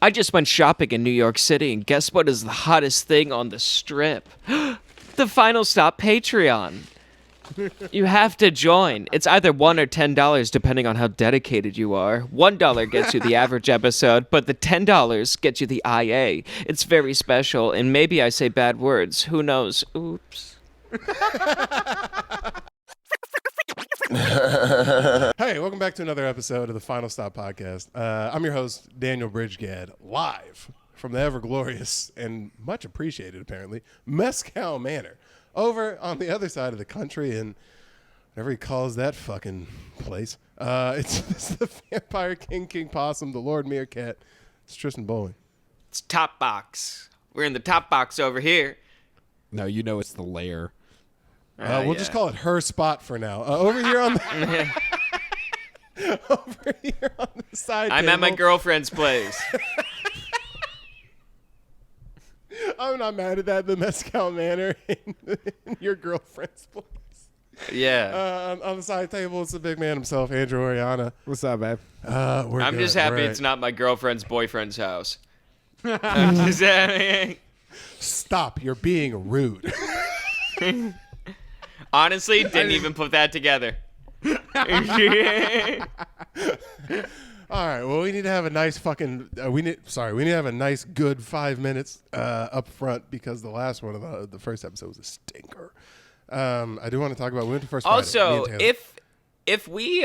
I just went shopping in New York City, and guess what is the hottest thing on the strip? The Final Stop Patreon. You have to join. It's either $1 or $10, depending on how dedicated you are. $1 gets you the average episode, but the $10 gets you the IA. It's very special, and maybe I say bad words. Who knows? Oops. Hey, welcome back to another episode of the Final Stop Podcast. I'm your host, Daniel Bridgegad, live from the ever-glorious and much appreciated, apparently, Mescal Manor, over on the other side of the country in whatever he calls that fucking place. It's the Vampire King Possum, the Lord Meerkat. It's Tristan Bowling. It's Top Box. We're in the Top Box over here. No, you know it's the lair. We'll just call it her spot for now. Over here on the over here on the side I'm table. at my girlfriend's place. I'm not mad at that. The Mescal Manor in your girlfriend's place. Yeah. On the side table, it's the big man himself, Andrew Oriana. What's up, babe? I'm just happy it's not my girlfriend's boyfriend's house. Stop. You're being rude. Honestly, didn't even put that together. All right. Well, we need to have a nice fucking. We need to have a nice, good 5 minutes up front because the last one of the first episode was a stinker. I do want to talk about. We went to first. Also, if we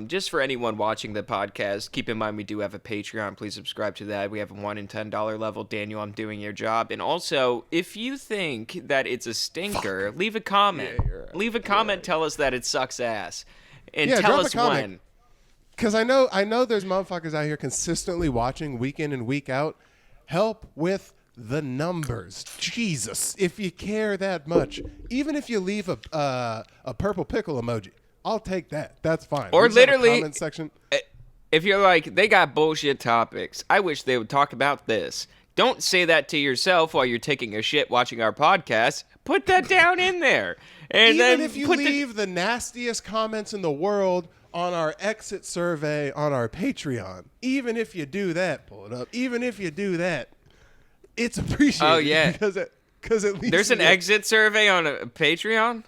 just for anyone watching the podcast, keep in mind we do have a Patreon. Please subscribe to that. We have a $1 and $10 level. Daniel, I'm doing your job. And also, if you think that it's a stinker, leave a comment. Yeah, right. Leave a comment. Tell us that it sucks ass, and Yeah, tell drop a us comment. when. Because I know there's motherfuckers out here consistently watching week in and week out. Help with the numbers. Jesus, if you care that much, even if you leave a purple pickle emoji, I'll take that. That's fine. Or We just have a literally, comment section. if you're like, they got bullshit topics, I wish they would talk about this. Don't say that to yourself while you're taking a shit watching our podcast. Put that down in there. And Even then if you leave the nastiest comments in the world on our exit survey on our Patreon, even if you do that, pull it up. Even if you do that, it's appreciated. Oh, yeah. Because at least there's an exit survey on a Patreon?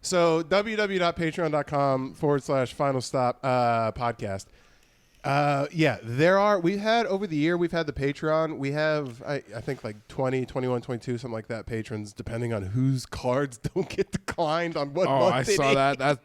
So www.patreon.com/Final Stop podcast. Yeah, we've had over the year, we've had the Patreon. We have, I think like 20, 21, 22, something like that patrons, depending on whose cards don't get declined on what month I it saw is. that.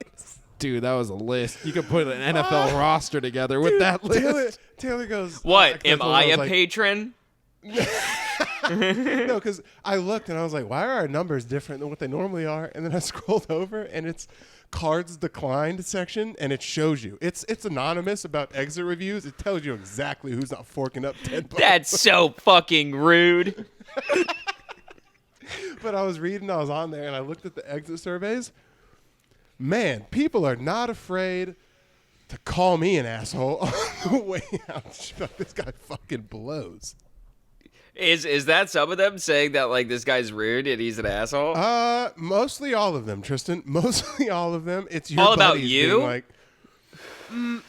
Dude, that was a list. You could put an NFL roster together with that list. Taylor goes, What? that's Am I a was like, patron? No, because I looked and I was like, why are our numbers different than what they normally are? And then I scrolled over and it's cards declined section and it shows you. It's anonymous about exit reviews. It tells you exactly who's not forking up $10. That's so fucking rude. But I was on there and I looked at the exit surveys. Man, people are not afraid to call me an asshole on the way out. This guy fucking blows. Is that some of them saying that like this guy's rude and he's an asshole? Mostly all of them, Tristan. Mostly all of them. It's your All about buddies you? being like,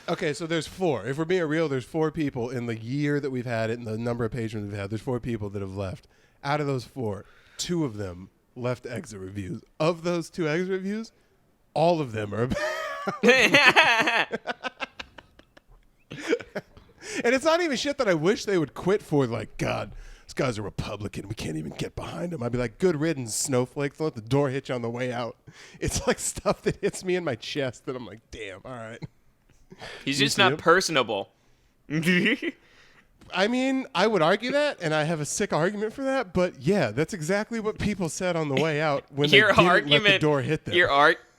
okay, so there's 4. If we're being real, there's 4 people in the year that we've had it and the number of patrons we've had. There's 4 people that have left. Out of those 4, 2 of them left exit reviews. Of those 2 exit reviews, all of them are about. And it's not even shit that I wish they would quit for. Like, God, this guy's a Republican. We can't even get behind him. I'd be like, good riddance, snowflakes. Don't let the door hit you on the way out. It's like stuff that hits me in my chest that I'm like, damn, all right. He's You just see not him? personable. I mean, I would argue that, and I have a sick argument for that. But yeah, that's exactly what people said on the way out when they didn't let the door hit them.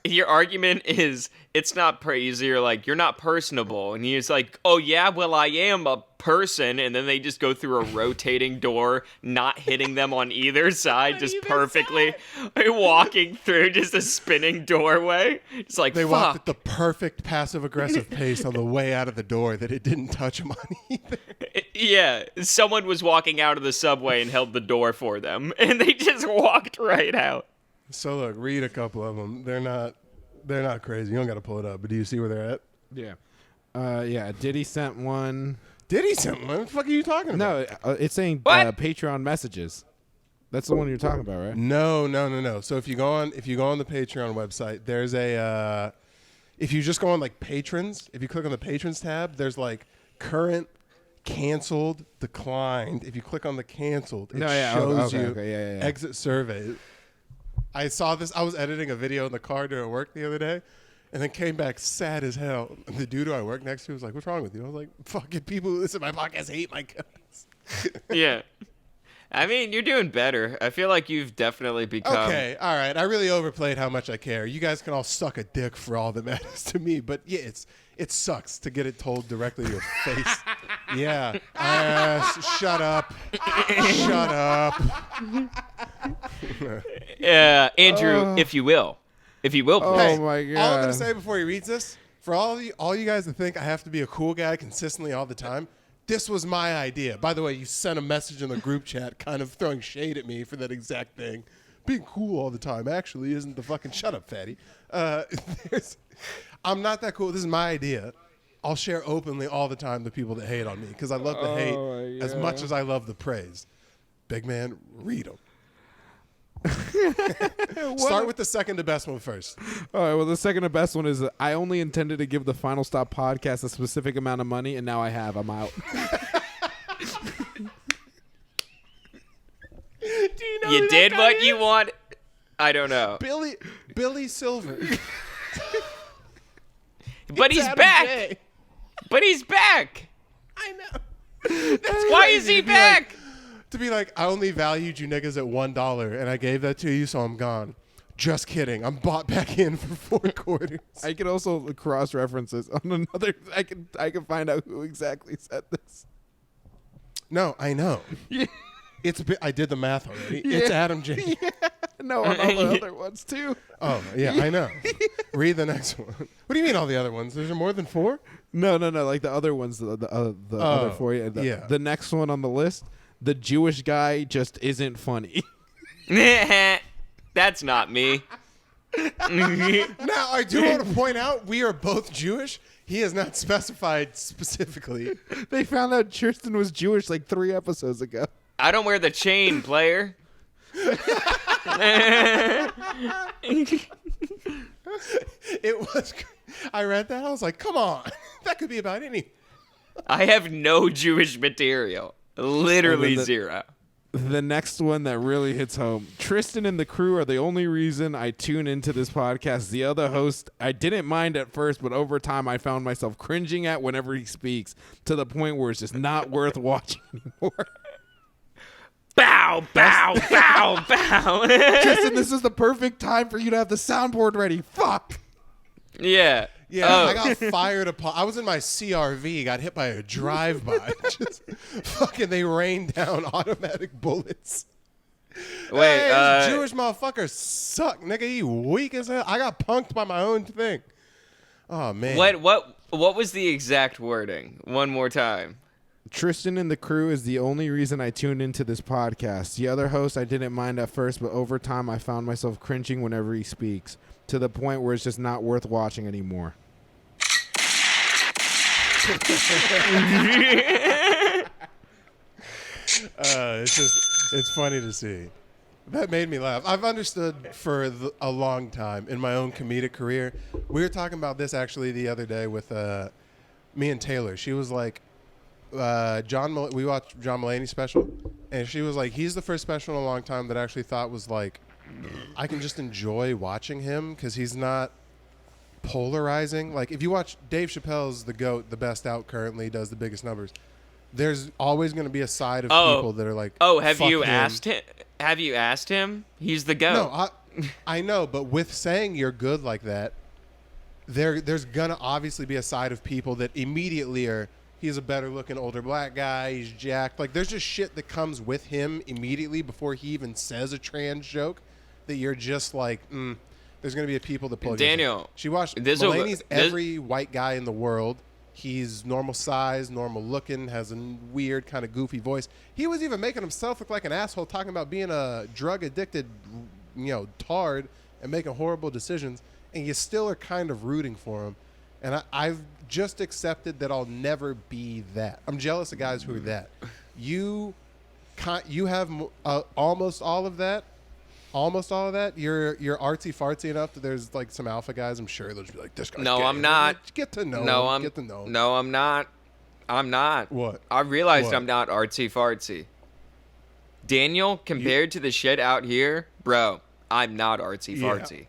Your argument is it's not praise. You're like, you're not personable. And he's like, oh, yeah, well, I am a person. And then they just go through a rotating door, not hitting them on either side, just perfectly walking through just a spinning doorway. It's like, They fuck. walked at the perfect passive-aggressive pace on the way out of the door that it didn't touch them on either. Yeah, someone was walking out of the subway and held the door for them. And they just walked right out. So look, read a couple of them. They're not crazy. You don't got to pull it up, but do you see where they're at? Yeah. Yeah, Diddy sent one. Did he send one? What the fuck are you talking about? No, it's saying What? Patreon messages. That's the one you're talking about, right? No. So if you go on the Patreon website, there's a if you just go on like patrons, if you click on the patrons tab, there's like current, canceled, declined. If you click on the canceled, it shows you exit survey. I saw this. I was editing a video in the car during work the other day, and then came back sad as hell. And the dude who I work next to was like, "What's wrong with you?" I was like, "Fucking people who listen to my podcast hate my guts." Yeah. I mean, you're doing better. I feel like you've definitely become. Okay, all right. I really overplayed how much I care. You guys can all suck a dick for all that matters to me, but yeah, it sucks to get it told directly to your face. Yeah. Shut up. Shut up. Andrew, if you will. If you will, please. Hey, my God. all I'm gonna say before he reads this, for all you guys that think I have to be a cool guy consistently all the time, this was my idea. By the way, you sent a message in the group chat kind of throwing shade at me for that exact thing. Being cool all the time actually isn't the fucking shut up, fatty. I'm not that cool. This is my idea. I'll share openly all the time the people that hate on me because I love the hate as much as I love the praise. Big man, read them. Start with the second to best one first. All right, well, the second to best one is I only intended to give the Final Stop podcast a specific amount of money, and now I have. I'm out. Do you know You who did that guy what you is? want. I don't know. Billy Silver. But It's he's Adam back. J. But he's back. I know. That's Why crazy is he to be like- back? To be like, I only valued you niggas at $1, and I gave that to you, so I'm gone. Just kidding. I'm bought back in for 4 quarters. I can also cross references on another. I can find out who exactly said this. No, I know. Yeah. I did the math already. It's Adam J. No, on all the other ones too. Oh, yeah, I know. Read the next one. What do you mean all the other ones? There's more than 4? No. Like the other ones, the other 4. yeah. The next one on the list, the Jewish guy just isn't funny. That's not me. Now, I do want to point out we are both Jewish. He has not specified specifically. They found out Tristan was Jewish like 3 episodes ago. I don't wear the chain, player. It was. I read that. I was like, come on. That could be about any. I have no Jewish material. Literally zero. The next one that really hits home. Tristan and the crew are the only reason I tune into this podcast. The other host, I didn't mind at first, but over time I found myself cringing at whenever he speaks to the point where it's just not worth watching anymore. Bow, bow, bow, bow. Tristan, this is the perfect time for you to have the soundboard ready. Fuck. Yeah. Yeah, Oh. I got fired upon. I was in my CRV, got hit by a drive-by. Just fucking, they rained down automatic bullets. Wait, Hey, this Jewish motherfucker suck, nigga. He weak as hell. I got punked by my own thing. Oh man. what was the exact wording? One more time. Tristan and the crew is the only reason I tuned into this podcast. The other host I didn't mind at first, but over time I found myself cringing whenever he speaks to the point where it's just not worth watching anymore. It's funny to see. That made me laugh. I've understood for a long time in my own comedic career. We were talking about this actually the other day with me and Taylor. She was like, we watched John Mulaney's special, and she was like, he's the first special in a long time that I actually thought was like, I can just enjoy watching him because he's not polarizing. Like if you watch Dave Chappelle's The GOAT, the best out currently, does the biggest numbers. There's always going to be a side of people that are like, have fuck you him. asked him? Have you asked him? He's the GOAT. No, I know, but with saying you're good like that, there's gonna obviously be a side of people that immediately are, he's a better looking older black guy, he's jacked. Like there's just shit that comes with him immediately before he even says a trans joke that you're just like, there's gonna be a people that pull against him. Daniel, She watched Mulaney's every white guy in the world. He's normal size, normal looking, has a weird kind of goofy voice. He was even making himself look like an asshole, talking about being a drug addicted, tard and making horrible decisions. And you still are kind of rooting for him. And I've just accepted that I'll never be that. I'm jealous of guys who are that. You have almost all of that. Almost all of that. You're artsy fartsy enough that there's like some alpha guys. I'm sure they'll just be like, this guy's No, gay. I'm not. Get to know No, him. I'm. Get to know him. No, I'm not. I'm not. What? I realized What? I'm not artsy fartsy. Daniel, compared to the shit out here, bro, I'm not artsy fartsy.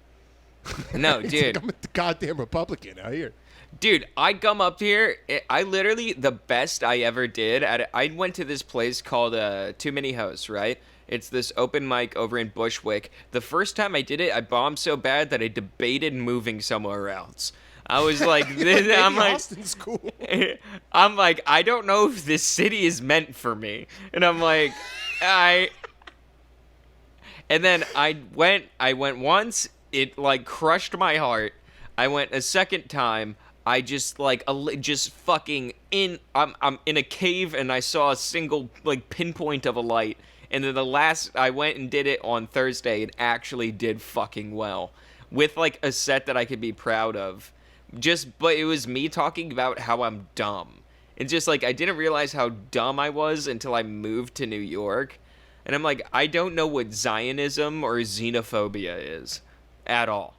No, It's dude. like I'm a goddamn Republican out here. Dude, I come up here. I literally, the best I ever did, I went to this place called Too Many Hosts, right? It's this open mic over in Bushwick. The first time I did it, I bombed so bad that I debated moving somewhere else. I was like, I'm like, Austin's cool. I'm like, I don't know if this city is meant for me. And I'm like, and then I went once, it like crushed my heart. I went a second time. I just like just fucking I'm in a cave and I saw a single like pinpoint of a light. And then the last I went and did it on Thursday, it actually did fucking well with like a set that I could be proud of. But it was me talking about how I'm dumb. It's just like I didn't realize how dumb I was until I moved to New York. And I'm like, I don't know what Zionism or xenophobia is at all.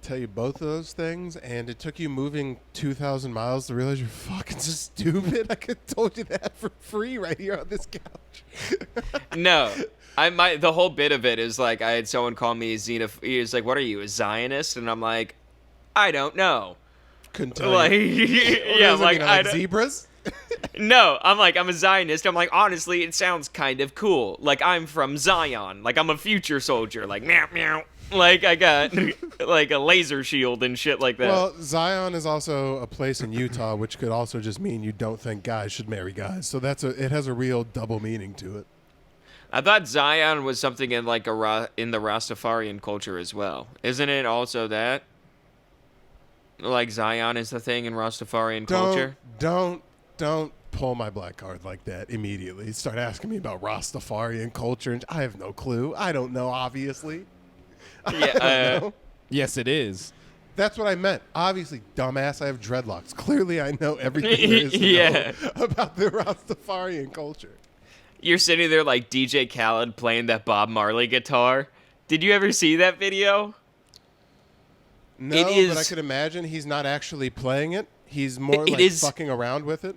Tell you both of those things, and it took you moving 2,000 miles to realize you're fucking stupid. I could have told you that for free right here on this couch. No, the whole bit of it is like I had someone call me a xenophobe. He was like, "What are you, a Zionist?" And I'm like, "I don't know." Couldn't tell Like, you. yeah, Like I don't- zebras. No, I'm like, I'm a Zionist. I'm like, honestly, it sounds kind of cool. Like, I'm from Zion. Like, I'm a future soldier. Like, meow, meow. Like, I got, like, a laser shield and shit like that. Well, Zion is also a place in Utah, which could also just mean you don't think guys should marry guys. So it has a real double meaning to it. I thought Zion was something in, like, in the Rastafarian culture as well. Isn't it also that? Like, Zion is the thing in Rastafarian culture? Don't pull my black card like that immediately. Start asking me about Rastafarian culture, and I have no clue. I don't know, obviously. Yeah, No. Yes, it is. That's what I meant. Obviously, dumbass, I have dreadlocks. Clearly, I know everything there is to Yeah. know about the Rastafarian culture. You're sitting there like DJ Khaled playing that Bob Marley guitar. Did you ever see that video? No, It is- but I could imagine he's not actually playing it. He's more It like is- fucking around with it.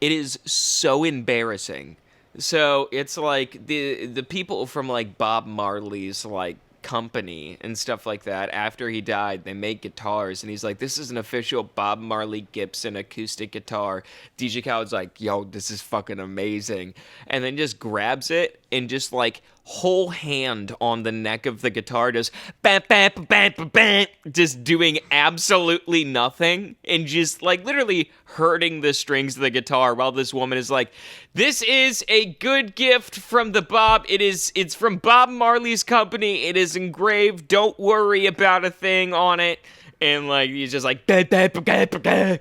It is so embarrassing. So it's like the people from like Bob Marley's like company and stuff like that, after he died, they make guitars, and he's like, this is an official Bob Marley Gibson acoustic guitar. DJ Khaled's like, yo, this is fucking amazing, and then just grabs it and just like whole hand on the neck of the guitar, just bam, bam, bam, bam, bam, just doing absolutely nothing and just like literally hurting the strings of the guitar while this woman is like, this is a good gift from it's from Bob Marley's company. It is engraved. Don't worry about a thing on it. And like, he's just like, bah, bah, bah, bah, bah, bah.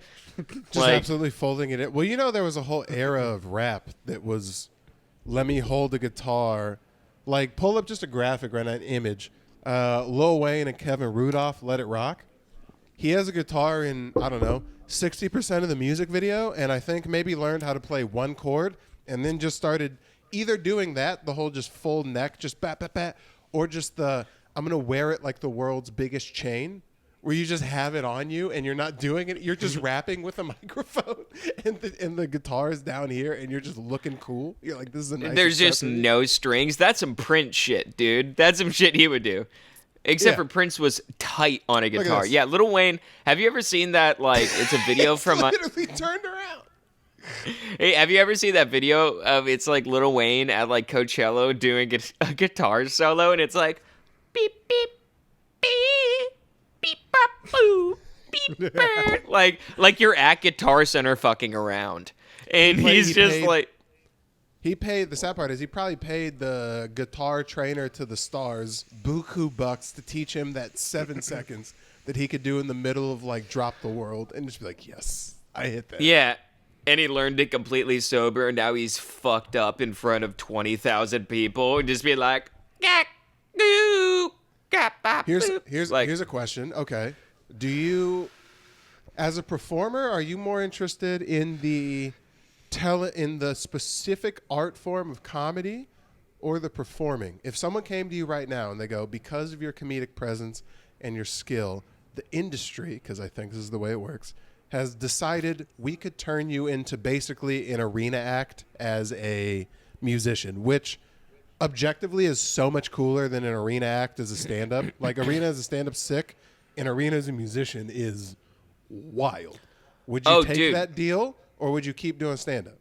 Just Like- absolutely folding it in. Well, you know, there was a whole era of rap that was, let me hold a guitar. Like, pull up just a graphic right now, an image. Lil Wayne and Kevin Rudolph, Let It Rock. He has a guitar in, I don't know, 60% of the music video, and I think maybe learned how to play one chord, and then just started either doing that, the whole just full neck, just bat, bat, bat, or just I'm going to wear it like the world's biggest chain, where you just have it on you and you're not doing it. You're just rapping with a microphone and the guitar is down here and you're just looking cool. You're like, this is a nice There's just accessory. no strings. That's some Prince shit, dude. That's some shit he would do. Except Yeah. for Prince was tight on a at guitar. this. Yeah, Lil Wayne. Have you ever seen that? Like, it's a video from. literally turned around. Hey, have you ever seen that video of it's like Lil Wayne at like Coachella doing a guitar solo, and it's like beep beep beep beep bop boo beep burr. like you're at Guitar Center fucking around, and he's just like. He paid, the sad part is he probably paid the guitar trainer to the stars buku bucks to teach him that 7 seconds that he could do in the middle of like Drop the World and just be like, yes, I hit that. Yeah, and he learned it completely sober, and now he's fucked up in front of 20,000 people and just be like, "Gak, goo, gap, bop, boop." Here's Like, a question. Okay. Do you As a performer, are you more interested in the specific art form of comedy or the performing? If someone came to you right now and they go, because of your comedic presence and your skill, the industry, because I think this is the way it works, has decided we could turn you into basically an arena act as a musician, which objectively is so much cooler than an arena act as a stand-up. Like, arena as a stand-up sick, and arena as a musician is wild. Would you take that deal, or would you keep doing stand-up?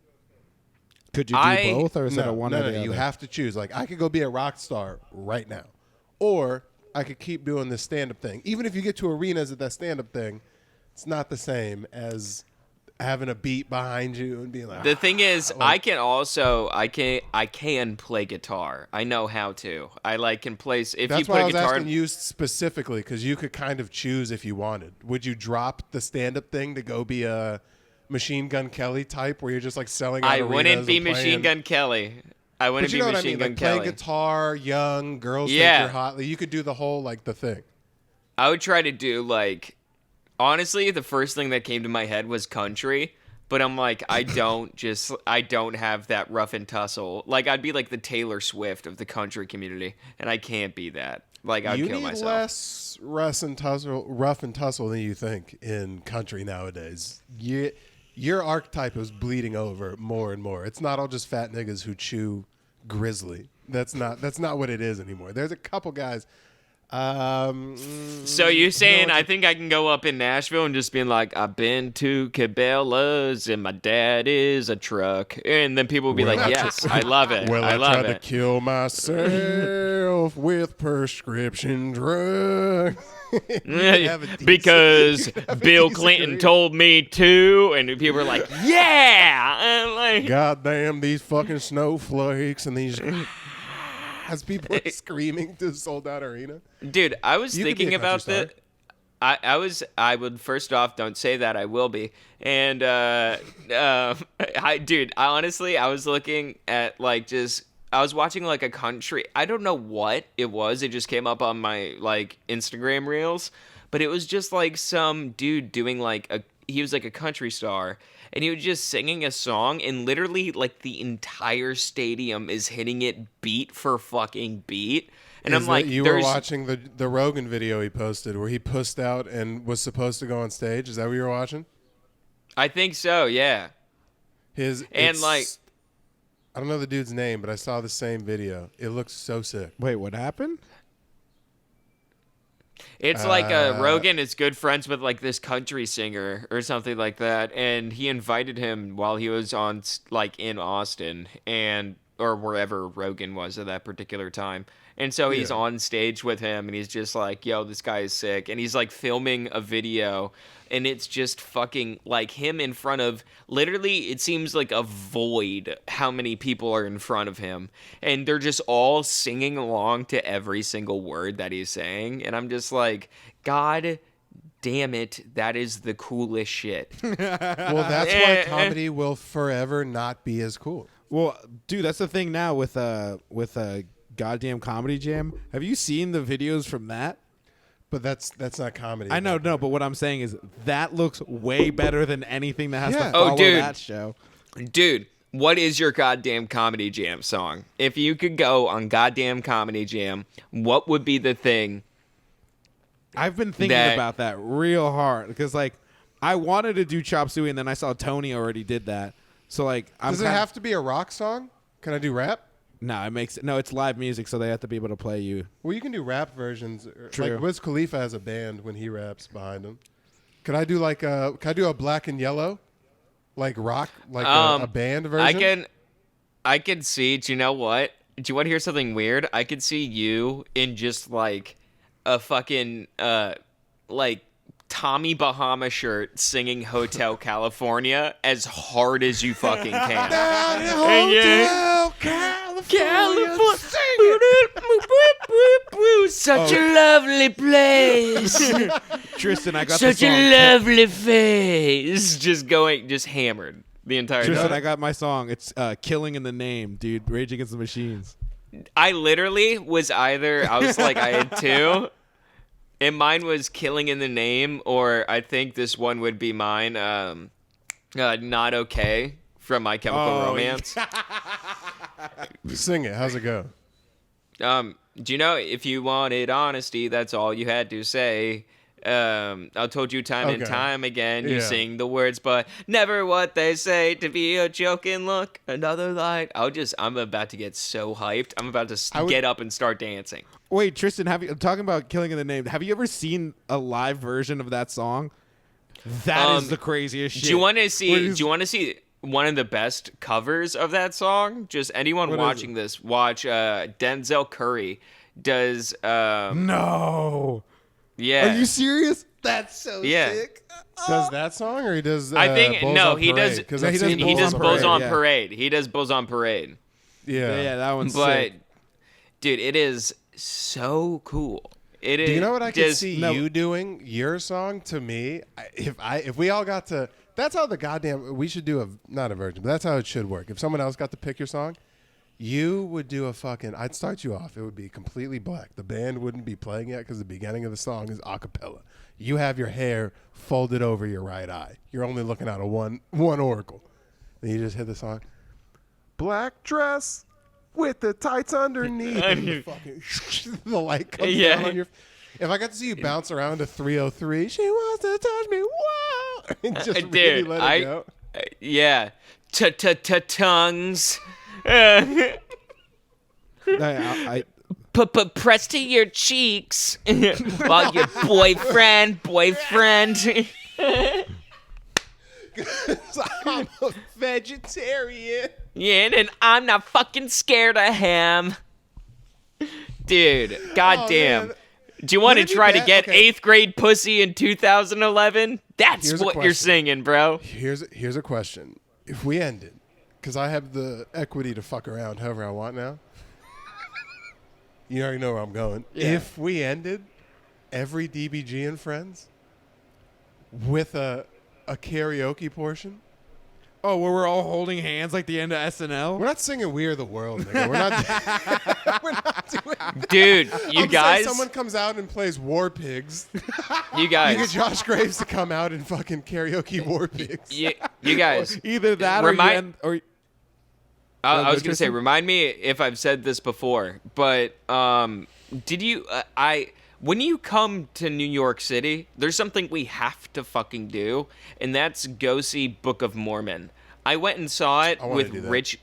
Could you do both, or is it a one or the other? You have to choose. Like, I could go be a rock star right now, or I could keep doing this stand-up thing. Even if you get to arenas at that stand-up thing, it's not the same as having a beat behind you and being like. The thing is, I can play guitar. I know how to. I can play. If That's you put why a I was guitar, asking you specifically, because you could kind of choose if you wanted. Would you drop the stand-up thing to go be a Machine Gun Kelly type, where you're just like selling out I arenas wouldn't be and playing? Machine Gun Kelly. I wouldn't But you be know what I Machine mean? Gun Like Kelly. playing guitar, young girls think Yeah. you're hot. Like, you could do the whole the thing. I would try to do honestly, the first thing that came to my head was country, but I'm like, I don't have that rough and tussle. Like, I'd be like the Taylor Swift of the country community, and I can't be that. Like, I'd kill myself. You need less rough and tussle than you think in country nowadays. Your archetype is bleeding over more and more. It's not all just fat niggas who chew grizzly. That's not what it is anymore. There's a couple guys. So you're saying I think I can go up in Nashville and just being like, I've been to Cabela's and my dad is a truck, and then people will be like, yes, I love it. Well, I love tried to it. kill myself with prescription drugs. Because Bill decent Clinton career. told me to, and people were like, yeah, and like, Goddamn these fucking snowflakes and these. As people are screaming to sold out arena. dude, I was You could be thinking a country about star. that. I would first off, don't say that, I will be. And I honestly, I was looking at I was watching a country, I don't know what it was. It just came up on my Instagram reels, but it was just some dude doing he was a country star, and he was just singing a song, and literally the entire stadium is hitting it beat for fucking beat. And I'm like, you were watching the Rogan video he posted where he pussed out and was supposed to go on stage. Is that what you were watching? I think so, yeah. I don't know the dude's name, but I saw the same video. It looks so sick. Wait, what happened? It's Rogan is good friends with this country singer or something like that, and he invited him while he was on in Austin or wherever Rogan was at that particular time. And so he's on stage with him, and he's just like, yo, this guy is sick. And he's filming a video, and it's just fucking him in front of literally, it seems like a void how many people are in front of him. And they're just all singing along to every single word that he's saying. And I'm just like, God damn it, that is the coolest shit. Well, that's why comedy will forever not be as cool. Well, dude, that's the thing now with Goddamn Comedy Jam. Have you seen the videos from that? But that's not comedy. I know, no, but what I'm saying is that looks way better than anything that has Yeah. to follow Oh, dude. that show. Dude, what is your goddamn Comedy Jam song? If you could go on goddamn Comedy Jam, what would be the thing? I've been thinking about that real hard because, I wanted to do Chop Suey, and then I saw Tony already did that. So, does it have to be a rock song? Can I do rap? No, it's live music, so they have to be able to play you. Well, you can do rap versions. True. Like Wiz Khalifa has a band when he raps behind him. Could I do a Black and Yellow, rock, a band version? I can see. Do you know what? Do you want to hear something weird? I could see you in just a fucking Tommy Bahama shirt singing Hotel California as hard as you fucking can. Hotel California. Such a lovely place. Tristan, I got Such the song. a lovely face. Just hammered the entire Tristan, time. I got my song. It's Killing in the Name, dude. Rage Against the Machines. I literally was I had two. And mine was Killing in the Name, or I think this one would be mine, Not Okay from My Chemical Romance. Sing it. How's it go? Do you know, if you wanted honesty, that's all you had to say. I told you time and Okay. time again, you Yeah. sing the words, but never what they say to be a joking look, another light. I'm about to get so hyped. I'm about to get up and start dancing. Wait, Tristan, I'm talking about Killing in the Name. Have you ever seen a live version of that song? That is the craziest shit. Do you want to see one of the best covers of that song? Just anyone What is watching this, watch Denzel Curry does No. yeah. Are you serious? That's so Yeah. sick. Does that song or he does? I think Bulls no, on he Parade? does. 'Cause No, I've he does seen He does on Bulls Parade, on yeah. Parade. He does Bulls on Parade. Yeah. That one's But sick. dude, it is so cool. It is. Do you know what I could just- see No. you doing? Your song to me. If we all got to. That's how we should do not a version, but that's how it should work. If someone else got to pick your song, you would do I'd start you off. It would be completely black. The band wouldn't be playing yet because the beginning of the song is a cappella. You have your hair folded over your right eye. You're only looking out of one oracle. And you just hit the song. Black dress with the tights underneath. And the fucking the light comes Yeah. down on your. If I got to see you bounce around to 303, she wants to touch me. Wow! And just really dude, let it go. yeah, tongues. I Press to your cheeks while your boyfriend. I'm a vegetarian. Yeah, and I'm not fucking scared of him. Dude, goddamn. man. Do you want to Would it be try to bad- get okay. 8th grade pussy in 2011? That's Here's a what you're question. singing, bro. Here's a question. If we ended, because I have the equity to fuck around however I want now. You already know where I'm going. Yeah. If we ended every DBG and Friends with a karaoke portion, where we're all holding hands like the end of SNL. we're not singing "We Are the World," nigga. We're not. We're not doing. Dude, I'm you saying guys, someone comes out and plays War Pigs. you You get guys, Josh Graves to come out and fucking karaoke War Pigs. you guys. Either that Remind- or I was go, gonna say, Tristan. remind me if I've said this before, but did you? When you come to New York City, there's something we have to fucking do, and that's go see Book of Mormon. I went and saw it wanna with do that. Rich.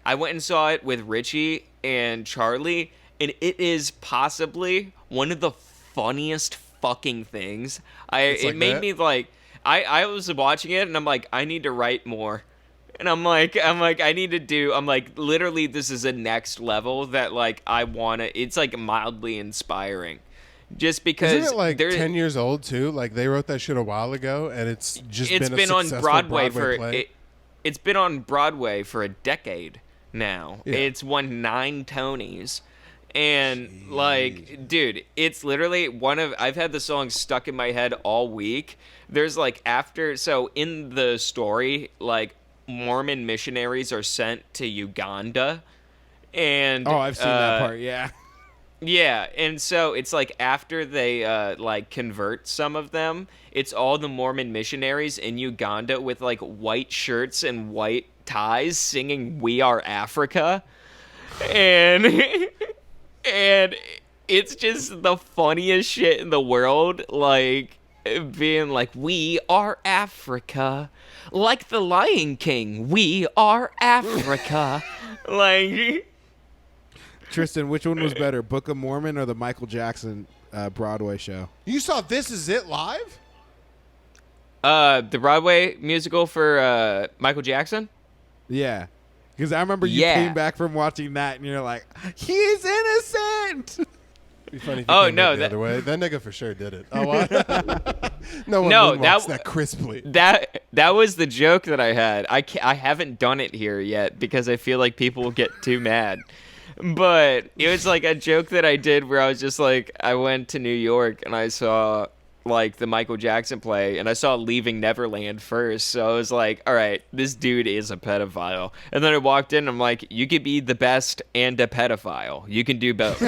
I went and saw it with Richie and Charlie, and it is possibly one of the funniest fucking things. It's It like made that? me like. I was watching it, and I'm like, I need to write more. And I'm like, I need to do. I'm like, literally, this is a next level that like I wanna. It's like mildly inspiring, just because Isn't it like there- 10 years old too? Like they wrote that shit a while ago, and it's just it's been, been a on successful Broadway for play. it's been on Broadway for a decade now. Yeah. It's won 9 Tonys. And like, dude, it's literally I've had the song stuck in my head all week. There's like so in the story, like Mormon missionaries are sent to Uganda, and I've seen that part. Yeah. yeah, and so it's like after they like convert some of them, it's all the Mormon missionaries in Uganda with like white shirts and white ties singing "We Are Africa," and and it's just the funniest shit in the world. Like being like, "We are Africa," like the Lion King. We are Africa, like. Tristan, which one was better, Book of Mormon or the Michael Jackson Broadway show? You saw This Is It live? The Broadway musical for Michael Jackson? Yeah. Because I remember you Yeah. came back from watching that and you're like, he's innocent. It'd be funny if you Oh, came no, back the that- other way. That nigga for sure did it. Oh, what? No one No, moonwalks that- that crisply. That was the joke that I had. I haven't done it here yet because I feel like people will get too mad. But it was like a joke that I did where I was just like, I went to New York and I saw like the Michael Jackson play, and I saw Leaving Neverland first, so I was like, all right, this dude is a pedophile. And then I walked in, I'm like, you could be the best and a pedophile. You can do both.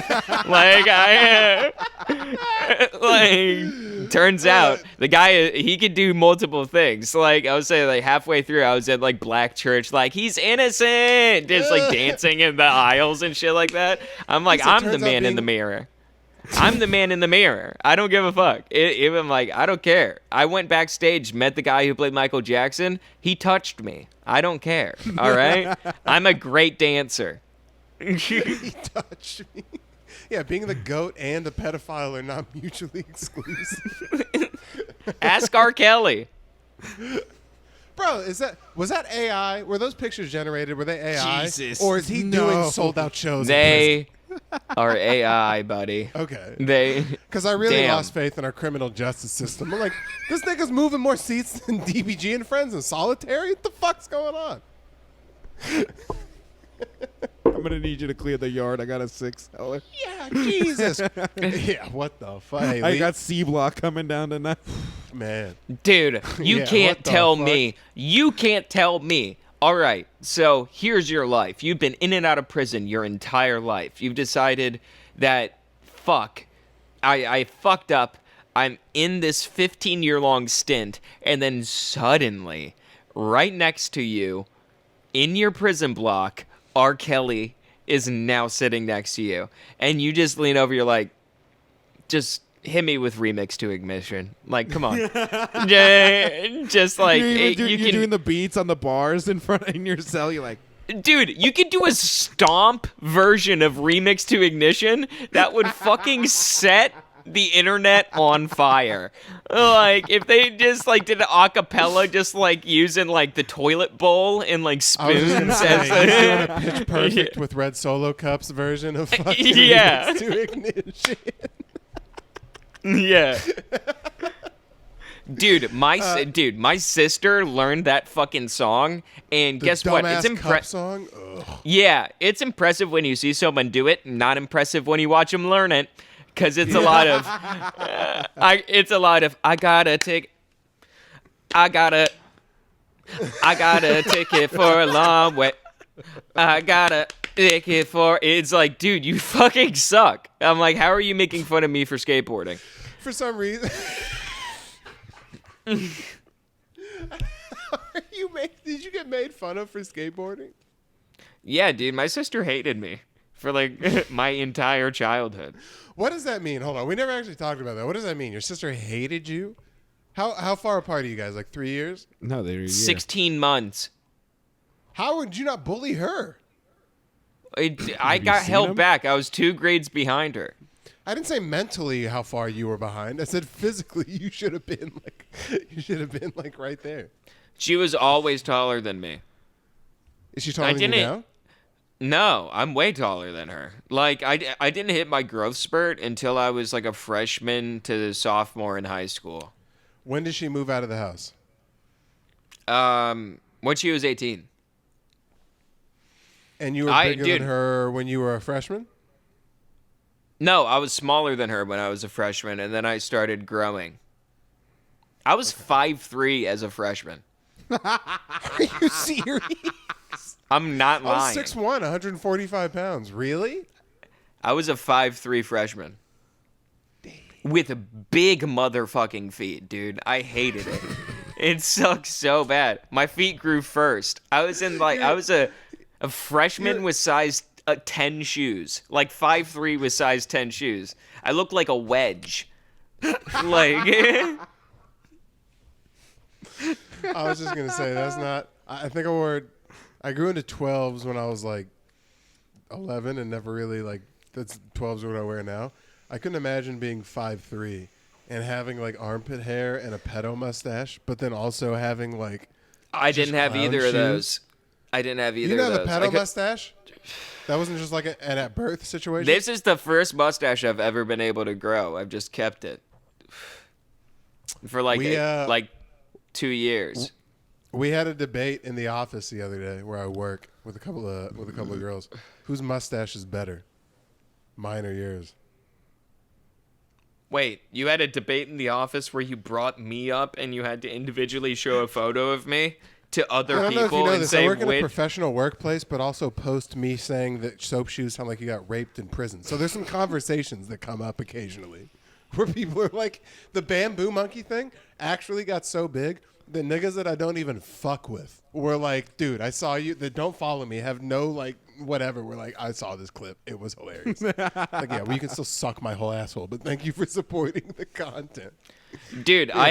Turns out the guy, he could do multiple things. Like, I was saying, like, halfway through, I was at, like, black church, like, he's innocent, just, like, dancing in the aisles and shit like that. I'm like, I'm the man in the mirror. I'm the man in the mirror. I don't give a fuck. Even like, I don't care. I went backstage, met the guy who played Michael Jackson. He touched me. I don't care. All right? I'm a great dancer. He touched me. Yeah, being the GOAT and a pedophile are not mutually exclusive. Ask R. Kelly. Bro, was that AI? Were those pictures generated? Were they AI? Jesus, or is he doing sold out shows? They are AI, buddy. Okay. Because I really lost faith in our criminal justice system. I'm like, this nigga's moving more seats than DBG and Friends in Solitary? What the fuck's going on? I'm gonna need you to clear the yard. I got a 6. Yeah, Jesus. Yeah, what the fuck? Hey, I got C block coming down tonight. Man. Dude, you Yeah, can't what the tell fuck? me. You can't tell me. All right, so here's your life. You've been in and out of prison your entire life. You've decided that, fuck, I fucked up. I'm in this 15-year-long stint, and then suddenly, right next to you, in your prison block, R. Kelly is now sitting next to you. And you just lean over, you're like, just hit me with Remix to Ignition. Like, come on. Just like, You're you can... doing the beats on the bars in your cell. You're like, Dude, you could do a stomp version of Remix to Ignition that would fucking set the internet on fire. Like, if they just, like, did an acapella just, like, using, like, the toilet bowl and, like, I was just gonna spoons. say, as he's doing a Pitch Perfect with Red Solo Cups version of fucking Yeah. Remix to Ignition. Yeah. Dude, my sister learned that fucking song, and The guess what? It's dumbass cup song. Ugh. Yeah, it's impressive when you see someone do it. Not impressive when you watch them learn it, because it's a lot of. I got a ticket for a long way. I got a ticket for. It's like, dude, you fucking suck. I'm like, how are you making fun of me for skateboarding? For some reason. Did you get made fun of for skateboarding? Yeah, dude, my sister hated me for like my entire childhood. What does that mean? Hold on, we never actually talked about that. What does that mean? Your sister hated you? How far apart are you guys? Like 3 years? no, they're a year. 16 months. How would you not bully her? I got held him? back. I was 2 grades behind her. I didn't say mentally how far you were behind. I said physically you should have been like right there. She was always taller than me. Is she taller than you didn't- now? No, I'm way taller than her. Like, I didn't hit my growth spurt until I was like a freshman to sophomore in high school. When did she move out of the house? When she was 18. And you were bigger than her when you were a freshman? No, I was smaller than her when I was a freshman, and then I started growing. I was 5'3" as a freshman. Are you serious? I'm not I was lying. 6'1", 145 pounds. Really? I was a 5'3" freshman. With big motherfucking feet, dude. I hated it. It sucked so bad. My feet grew first. I was a freshman with size 10 shoes. Like 5'3" with size 10 shoes. I looked like a wedge. Like I was just gonna say that's not. I think I grew into 12s when I was like 11 and never really like. That's 12s are what I wear now. I couldn't imagine being 5'3" and having like armpit hair and a pedo mustache, but then also having like. I didn't have clown either shoes. of those. I didn't have either You didn't of have those. a pedo mustache? That wasn't just like an at birth situation? This is the first mustache I've ever been able to grow. I've just kept it for like 2 years. We had a debate in the office the other day where I work with a couple of girls. Whose mustache is better? Mine or yours? Wait, you had a debate in the office where you brought me up and you had to individually show a photo of me to other I don't know if you people know and this. I say work in a which. professional workplace, but also post me saying that soap shoes sound like you got raped in prison. So there's some conversations that come up occasionally where people are like, the bamboo monkey thing actually got so big that niggas that I don't even fuck with were like, dude, I saw you, that don't follow me, have no like whatever. We're like, I saw this clip. It was hilarious. Like, yeah, well, you can still suck my whole asshole, but thank you for supporting the content. Dude, I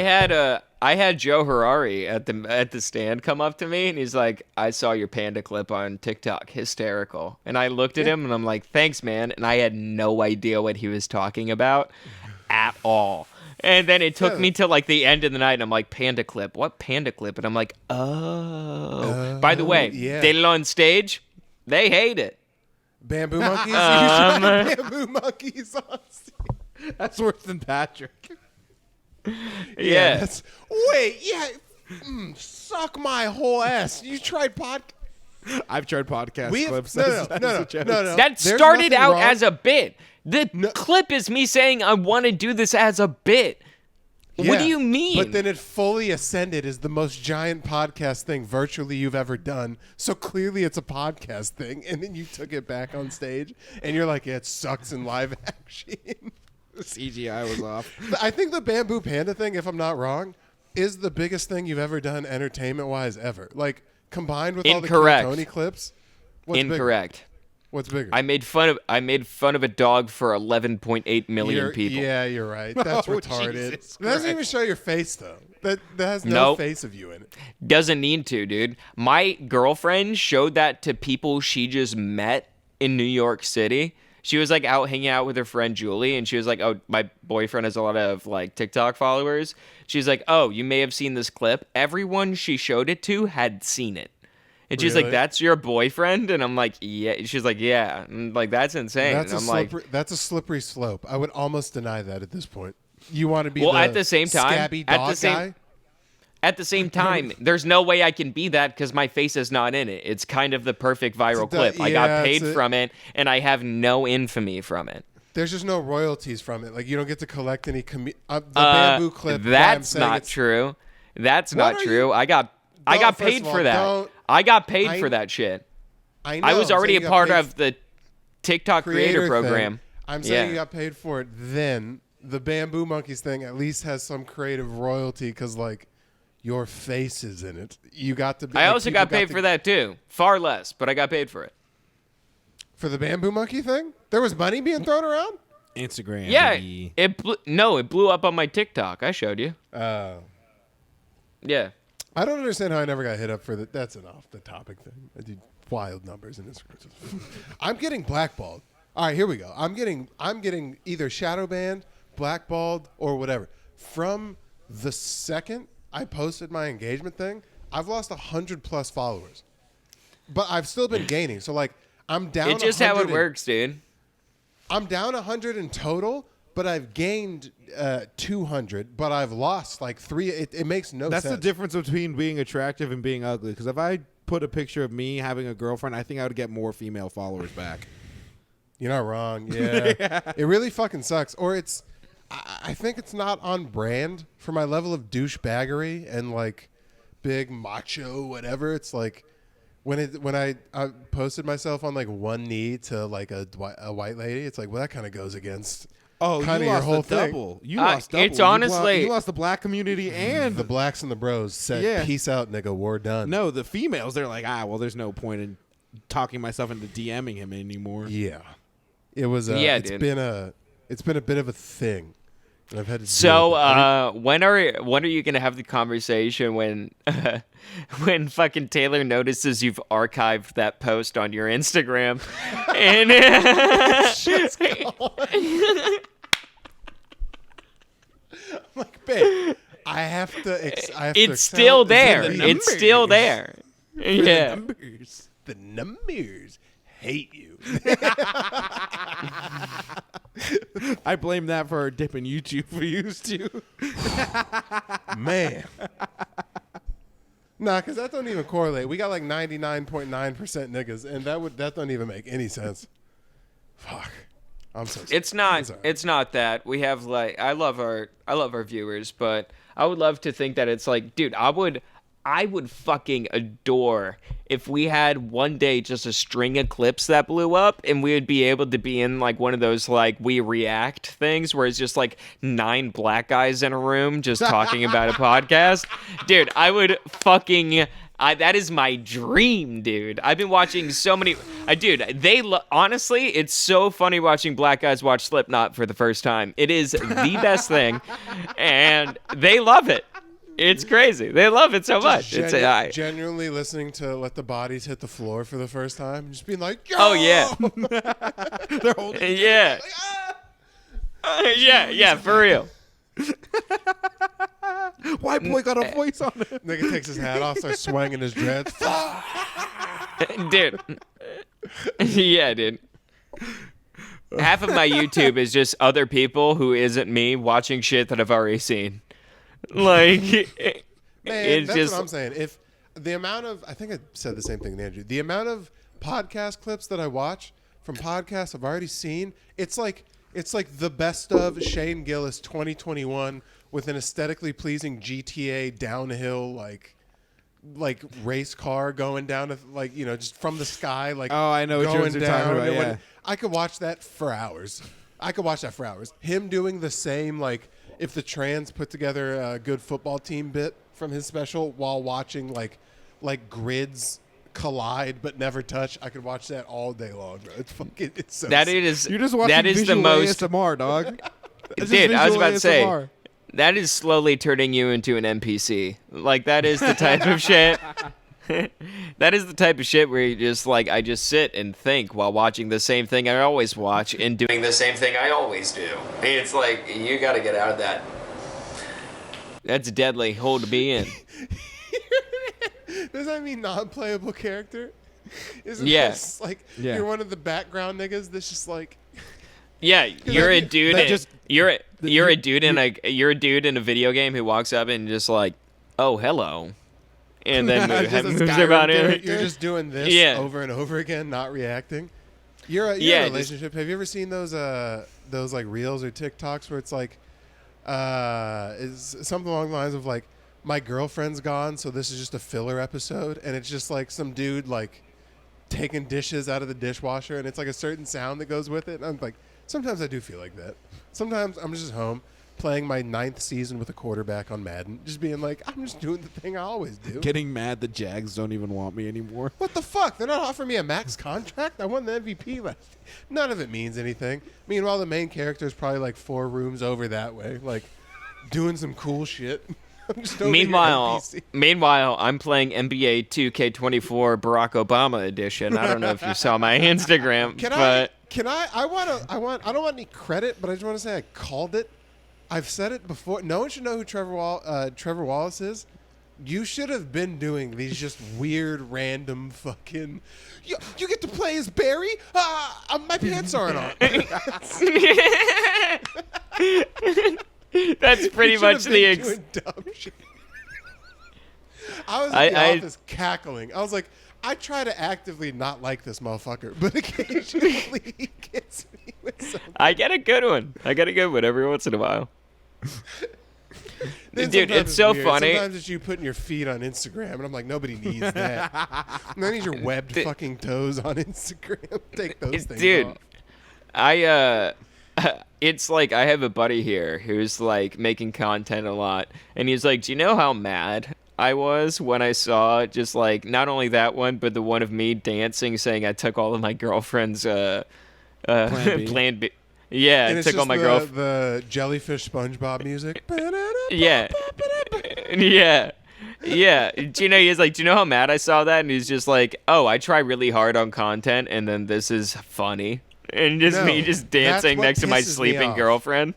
had Joe Harari at the stand come up to me and he's like, I saw your panda clip on TikTok, hysterical. And I looked at him and I'm like, thanks, man. And I had no idea what he was talking about at all. And then it took me to like the end of the night and I'm like, panda clip, what panda clip? And I'm like, oh. By the way, yeah. did it on stage? They hate it. Bamboo monkeys? You tried bamboo monkeys on stage. That's worse than Patrick. Yeah. Suck my whole ass. You tried I've tried podcast We have- clips. no, as no, a no, joke. no, no. That There's started nothing out wrong. as a bit. The clip is me saying I want to do this as a bit. What Yeah, do you mean? But then it fully ascended as the most giant podcast thing virtually you've ever done. So clearly it's a podcast thing. And then you took it back on stage and you're like, yeah, it sucks in live action. CGI was off. I think the bamboo panda thing, if I'm not wrong, is the biggest thing you've ever done entertainment-wise ever. Like, combined with all the Incorrect. Tony clips. What's Incorrect. Bigger? What's bigger? I made fun of a dog for 11.8 million people. Yeah, you're right. That's Oh, retarded. Jesus It doesn't even show your face, though. That has no Nope. face of you in it. Doesn't need to, dude. My girlfriend showed that to people she just met in New York City. She was like out hanging out with her friend Julie, and she was like, "Oh, my boyfriend has a lot of like TikTok followers." She's like, "Oh, you may have seen this clip." Everyone she showed it to had seen it, and she's like, Really? "That's your boyfriend?" And I'm like, "Yeah." She's like, "Yeah." And like, that's insane. That's and a I'm like, slippery. That's a slippery slope. I would almost deny that at this point. You want to be Well, the at the same time- scabby at dog the same- guy? at the same time, there's no way I can be that because my face is not in it. It's kind of the perfect viral clip. I got yeah, paid it's a- from it, and I have no infamy from it. There's just no royalties from it. Like you don't get to collect any. The bamboo clip. why I'm That's saying not it's- true. That's What not are true. you- I got Don't- first paid of all, for that. don't- I got paid I- for that shit. I know. I was I'm already a saying you got part paid of the TikTok creator thing. program. I'm saying Yeah. you got paid for it. Then the bamboo monkeys thing at least has some creative royalty because like your face is in it. You got to. Be, I like, also people got paid to- for that too. Far less, but I got paid for it. For the bamboo monkey thing, there was money being thrown around. Instagram. Yeah, baby. it blew up on my TikTok. I showed you. Yeah. I don't understand how I never got hit up for that. That's an off the topic thing. I did wild numbers in Instagram. I'm getting blackballed. All right, here we go. I'm getting either shadow banned, blackballed, or whatever. From the second I posted my engagement thing, I've lost 100+ followers, but I've still been gaining. So like, I'm down. It's just how 100 it works, dude. I'm down 100 in total, but I've gained 200, but I've lost like 3. It makes no That's sense. the difference between being attractive and being ugly. Because if I put a picture of me having a girlfriend, I think I would get more female followers back. You're not wrong. Yeah. It really fucking sucks. Or it's, I think it's not on brand for my level of douchebaggery and like big macho whatever. It's like when I posted myself on like one knee to like a white lady, it's like, well, that kind of goes against Oh, you kind of your lost whole the thing. double. You lost double. it's You honestly- you lost the black community and The blacks and the bros said, Yeah. peace out, nigga, war done. no, the females. They're like, well, there's no point in talking myself into DMing him anymore. Yeah. It was Yeah, it's dude. been a bit of a thing. And I've had to deal So with it. when are you gonna have the conversation when when fucking Taylor notices you've archived that post on your Instagram and I'm like, babe, I have to it's still accept there. the It's still there. Yeah. Numbers. The numbers hate you. I blame that for our dip in YouTube views too. Man. Nah, because that don't even correlate. We got like 99.9% niggas, and that don't even make any sense. Fuck. I'm so sorry. It's not. I'm sorry. It's not that we have like. I love our viewers, but I would love to think that it's like, dude, I would fucking adore if we had one day just a string of clips that blew up, and we would be able to be in like one of those like we react things where it's just like 9 black guys in a room just talking about a podcast. Dude, I would fucking. That is my dream, dude. I've been watching so many. Honestly, it's so funny watching black guys watch Slipknot for the first time. It is the best thing, and they love it. It's crazy. They love it so much. Genuinely listening to Let the Bodies Hit the Floor for the first time, just being like, yo! Oh yeah, They're holding yeah, yeah, for real. White boy got a voice on it. Nigga takes his hat off, starts swinging his dreads. Dude. Yeah, dude. Half of my YouTube is just other people who isn't me watching shit that I've already seen. Like, Man, that's what I'm saying. If the amount of, I think I said the same thing to Andrew, the amount of podcast clips that I watch from podcasts I've already seen, it's like the best of Shane Gillis 2021 with an aesthetically pleasing GTA downhill like race car going down to like, you know, just from the sky, like, oh, I know what you're talking about. Yeah. I could watch that for hours. Him doing the same, like, if the Trans put together a good football team bit from his special while watching like grids collide but never touch, I could watch that all day long, bro. It's so that sick. is You're just watching that is visual the most ASMR, dog. Dude, I was about to say ASMR. that is slowly turning you into an NPC. Like, that is the type of shit. That is the type of shit where you just like, I just sit and think while watching the same thing I always watch and doing the same thing I always do. It's like, you got to get out of that. That's a deadly hole to be in. Does that mean non-playable character? Isn't Yeah. this like Yeah. you're one of the background niggas that's just like, Yeah, you're a dude. You're a dude in a video game who walks up and just like, oh, hello, and then Just a moves Skyrim about character. it. you're just doing this Yeah. over and over again, not reacting. You're in Yeah, a relationship. Have you ever seen those like reels or TikToks where it's like is something along the lines of like, my girlfriend's gone, so this is just a filler episode, and it's just like some dude like taking dishes out of the dishwasher, and it's like a certain sound that goes with it. And I'm like, sometimes I do feel like that. Sometimes I'm just home playing my 9th season with a quarterback on Madden, just being like, I'm just doing the thing I always do. Getting mad the Jags don't even want me anymore. What the fuck? They're not offering me a max contract? I won the MVP last year. None of it means anything. Meanwhile, the main character is probably like 4 rooms over that way, like doing some cool shit. I'm just over here NPC. Meanwhile, I'm playing NBA 2K24 Barack Obama edition. I don't know if you saw my Instagram, but I don't want any credit, but I just want to say I called it. I've said it before. No one should know who Trevor Wallace is. You should have been doing these just weird, random fucking. You get to play as Barry? My pants aren't on. that's pretty much the doing dumb shit. I was in the office cackling. I was like, I try to actively not like this motherfucker, but occasionally he gets me with something. I get a good one every once in a while. Then Dude, sometimes it's so weird. funny. Sometimes it's you putting your feet on Instagram, and I'm like, nobody needs that. And then need your webbed fucking toes on Instagram. Take those things Dude, off. it's like I have a buddy here who's like making content a lot, and he's like, do you know how mad I was when I saw just like not only that one, but the one of me dancing saying I took all of my girlfriend's Plan B. Yeah, And I it's took all just my girlfriend. the jellyfish SpongeBob music. Yeah. Yeah. Yeah. Do you know how mad I saw that? And he's just like, oh, I try really hard on content, and then this is funny. And just No, me just that's dancing what next to my pisses me sleeping off. girlfriend.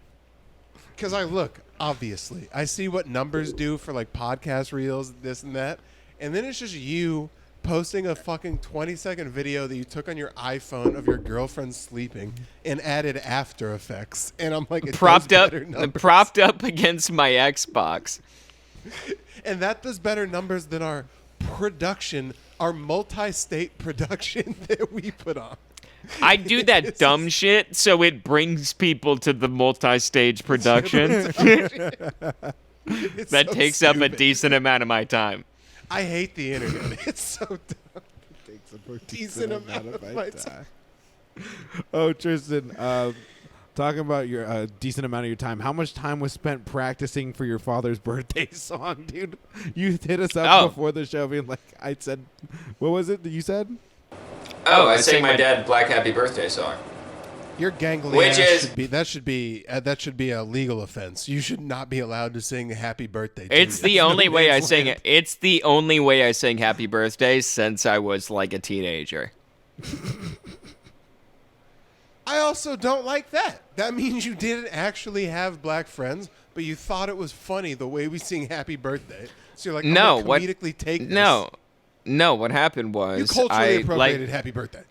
Because I look, obviously. I see what numbers do for like podcast reels, this and that. And then it's just you posting a fucking 20-second video that you took on your iPhone of your girlfriend sleeping and added After Effects. And I'm like, it does Propped better numbers. against my Xbox. And that does better numbers than our production, our multi-state production that we put on. I do that dumb shit, so it brings people to the multi-stage production. It's That so takes up a stupid. decent amount of my time. I hate the internet. It's so dumb. Takes a Decent amount of my time. Oh, Tristan, talking about your decent amount of your time. How much time was spent practicing for your father's birthday song, dude? You hit us up before the show, being like, I said, what was it that you said? Oh, I sang my dad Black Happy Birthday song. Your gangly Which ass is- should be a legal offense. You should not be allowed to sing Happy Birthday. It's the only way I sing it. It's the only way I sing Happy Birthday since I was like a teenager. I also don't like that. That means you didn't actually have black friends, but you thought it was funny the way we sing Happy Birthday. So you're like, No, I'm gonna what? comedically take this. No. What happened was You culturally appropriated Happy Birthday.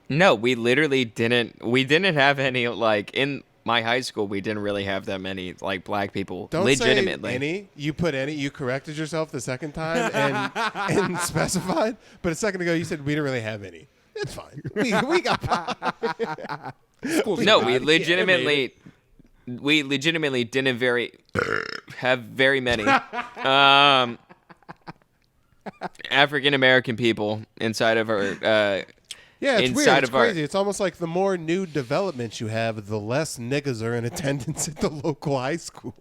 No, we literally didn't. We didn't have any like in my high school. We didn't really have that many like black people. Don't legitimately. say any. You put any. You corrected yourself the second time and specified. But a second ago you said we didn't really have any. It's fine. We got. No, we legitimately didn't have very many African American people inside of our. Yeah, it's inside weird. It's of our- crazy. It's almost like the more new developments you have, the less niggas are in attendance at the local high school.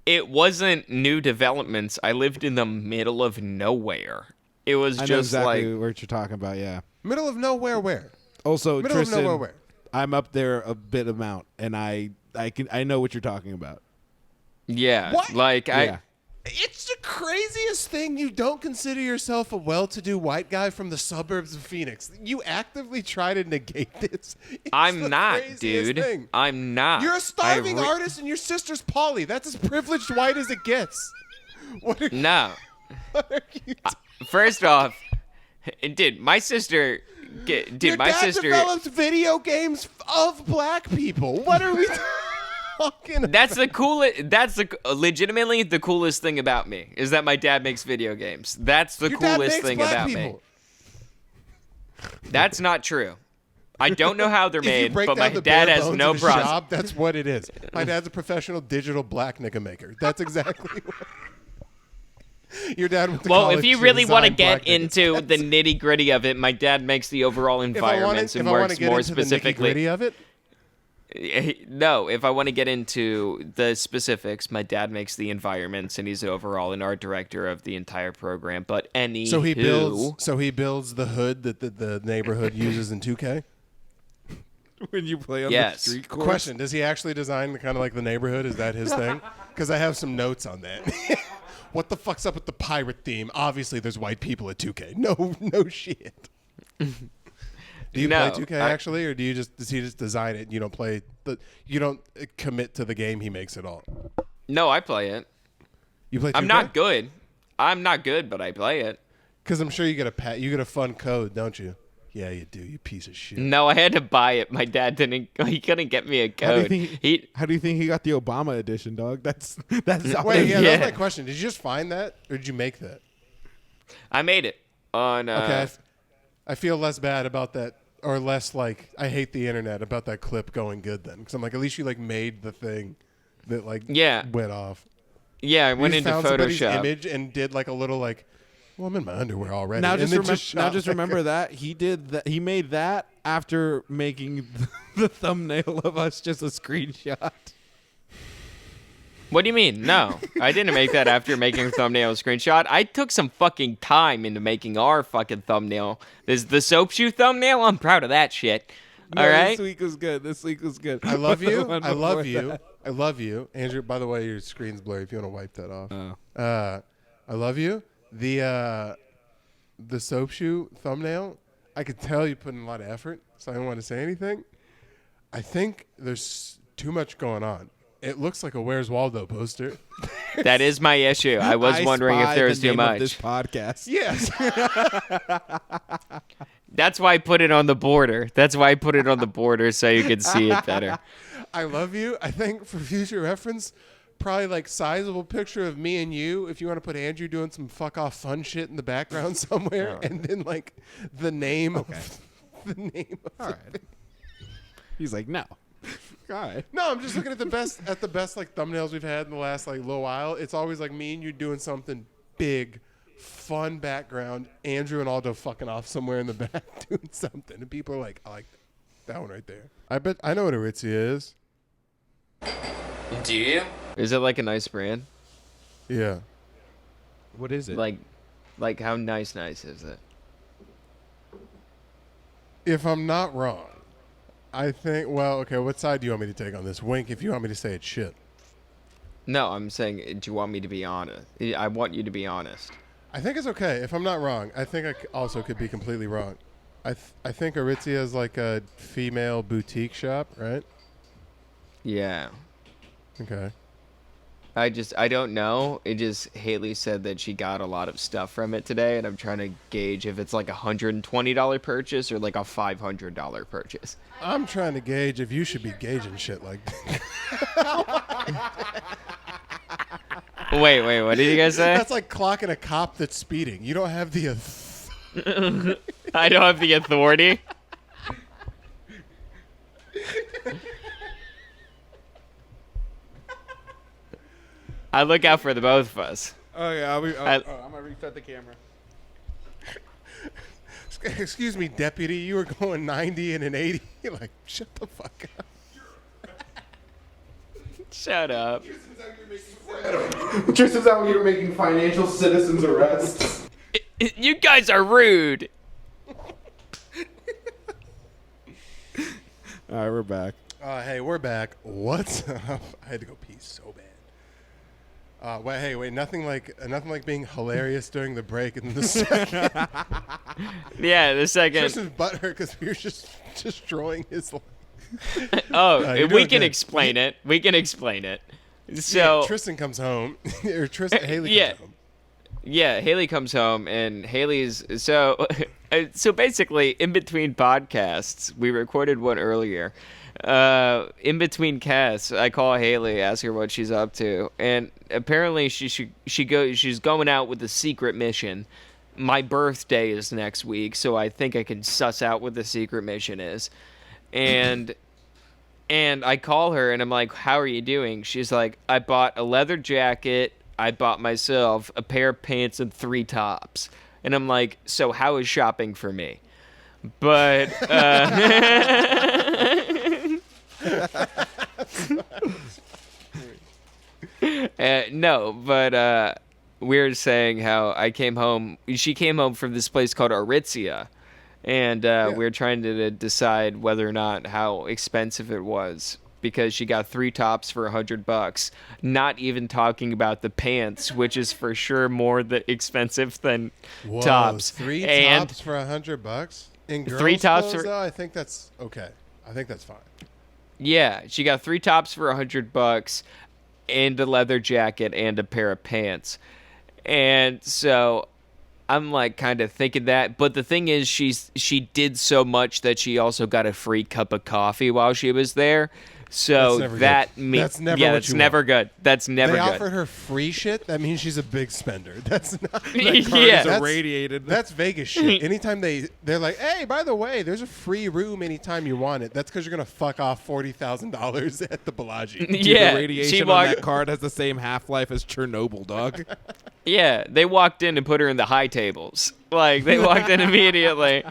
It wasn't new developments. I lived in the middle of nowhere. It was I know just exactly like what you're talking about, yeah. Middle of nowhere, where? Also, Middle Tristan, of nowhere, where? I'm up there a bit amount, and I know what you're talking about. yeah, What? like Yeah. It's the craziest thing. You don't consider yourself a well-to-do white guy from the suburbs of Phoenix. You actively try to negate this. It's I'm the not, craziest dude. thing. I'm not. You're a starving I re- artist, and your sister's Polly. That's as privileged white as it gets. What are, No. what are you? First off, dude, my sister. Dude, Your my dad sister. developed video games of black people. What are we talking about? That's the coolest. That's legitimately the coolest thing about me is that my dad makes video games. That's the Your dad coolest makes thing black about people. me. That's not true. I don't know how they're If you made, break but my down the dad bare has bones no of his problem. job, that's what it is. My dad's a professional digital black nigga maker. That's exactly what. Your dad went to Well, college if you to really want to design get black niggas. into the nitty gritty of it, my dad makes the overall environments and works more the specifically. nitty-gritty of it, No, if I want to get into the specifics, my dad makes the environments and he's overall an art director of the entire program. But so he builds the hood that the neighborhood uses in 2K. When you play on Yes. the street course. Question: does he actually design kind of like the neighborhood? Is that his thing? Because I have some notes on that. What the fuck's up with the pirate theme? Obviously, there's white people at 2K. No shit. Do you No, play 2K actually, or does he just design it? And you don't commit to the game he makes at all. No, I play it. You play 2K? I'm not good. I'm not good, but I play it. Because I'm sure you get a fun code, don't you? Yeah, you do. You piece of shit. No, I had to buy it. My dad didn't. He couldn't get me a How do, code. you think, how do you think he got the Obama edition, dog? That's Wait, yeah, Yeah. that's my question. Did you just find that, or did you make that? I made it on. Okay, I feel less bad about that, or less like I hate the internet about that clip going good then, because I'm like, at least you like made the thing that like Yeah. went off. Yeah, I went You into found somebody's Photoshop. image and did like a little like, well, I'm in my underwear already. Now and just, then just remember that he did that. He made that after making the thumbnail of us just a screenshot. What do you mean? No, I didn't make that after making a thumbnail screenshot. I took some fucking time into making our fucking thumbnail. This the soap shoe thumbnail. I'm proud of that shit. All right. This week was good. This week was good. I love you. One I love before you. that. I love you, Andrew. By the way, your screen's blurry. If you want to wipe that off. Oh. I love you. The soap shoe thumbnail. I could tell you put in a lot of effort, so I don't want to say anything. I think there's too much going on. It looks like a Where's Waldo poster. That is my issue. I was wondering if spy there the was too name of much. this podcast. Yes. That's why I put it on the border. That's why I put it on the border so you could see it better. I love you. I think for future reference, probably like sizable picture of me and you. If you want to put Andrew doing some fuck off fun shit in the background somewhere, and then like the name of the name of All the right. He's like, no. All right. No, I'm just looking at the best like thumbnails we've had in the last like little while. It's always like me and you doing something big, fun background. Andrew and Aldo fucking off somewhere in the back doing something, and people are like, I like that one right there. I bet I know what Aritzia is. Do you? Is it like a nice brand? Yeah. What is it? Like how nice is it? If I'm not wrong, I think. Well, okay. What side do you want me to take on this? Wink if you want me to say it's shit. No, I'm saying, do you want me to be honest? I want you to be honest. I think it's okay. If I'm not wrong, I think I also could be completely wrong. I think Aritzia is like a female boutique shop, right? Yeah. Okay. I don't know. It just, Haley said that she got a lot of stuff from it today, and I'm trying to gauge if it's like a $120 purchase or like a $500 purchase. I'm trying to gauge if you should be gauging shit like that. Wait, what did you guys say? That's like clocking a cop that's speeding. You don't have the I don't have the authority. I look out for the both of us. Oh, yeah. I'm going to restart the camera. Excuse me, deputy. You were going 90 and an 80. You're like, shut the fuck up. Shut up. Tristan's out here making financial citizens arrests. You guys are rude. All right, we're back. Hey, we're back. What's up? I had to go pee so bad. Wait, nothing like being hilarious during the break and the second. Yeah, the second. Tristan's butthurt because we were just destroying his life. We doing can good. explain it. We can explain it. So Yeah, Tristan comes home, or Haley Yeah. comes home. yeah, Haley comes home, and Haley's so basically in between podcasts, we recorded one earlier. In between casts, I call Haley, ask her what she's up to, and apparently she's going out with a secret mission. My birthday is next week, so I think I can suss out what the secret mission is. And I call her and I'm like, "How are you doing?" She's like, "I bought a leather jacket, I bought myself a pair of pants and 3 tops." And I'm like, "So how is shopping for me?" But no, but we're saying how I came home. She came home from this place called Aritzia, and we were trying to decide whether or not how expensive it was because she got 3 tops for $100. Not even talking about the pants, which is for sure more expensive than Whoa, tops. 3 and tops for $100 in girls' 3 tops clothes, for- though, I think that's okay. I think that's fine. Yeah, she got 3 tops for $100 and a leather jacket and a pair of pants. And so I'm like kind of thinking that, but the thing is she did so much that she also got a free cup of coffee while she was there. So That's never that good. means That's never yeah, what that's you never want. good. That's never They good. offered her free shit. That means she's a big spender. That's not. Yeah. That's- Irradiated. That's Vegas shit. Anytime they're like, hey, by the way, there's a free room anytime you want it. That's because you're gonna fuck off $40,000 at the Bellagio. Dude, Yeah, the she radiation on walked- that card has the same half-life as Chernobyl, dog. Yeah, they walked in and put her in the high tables. Like they walked in immediately.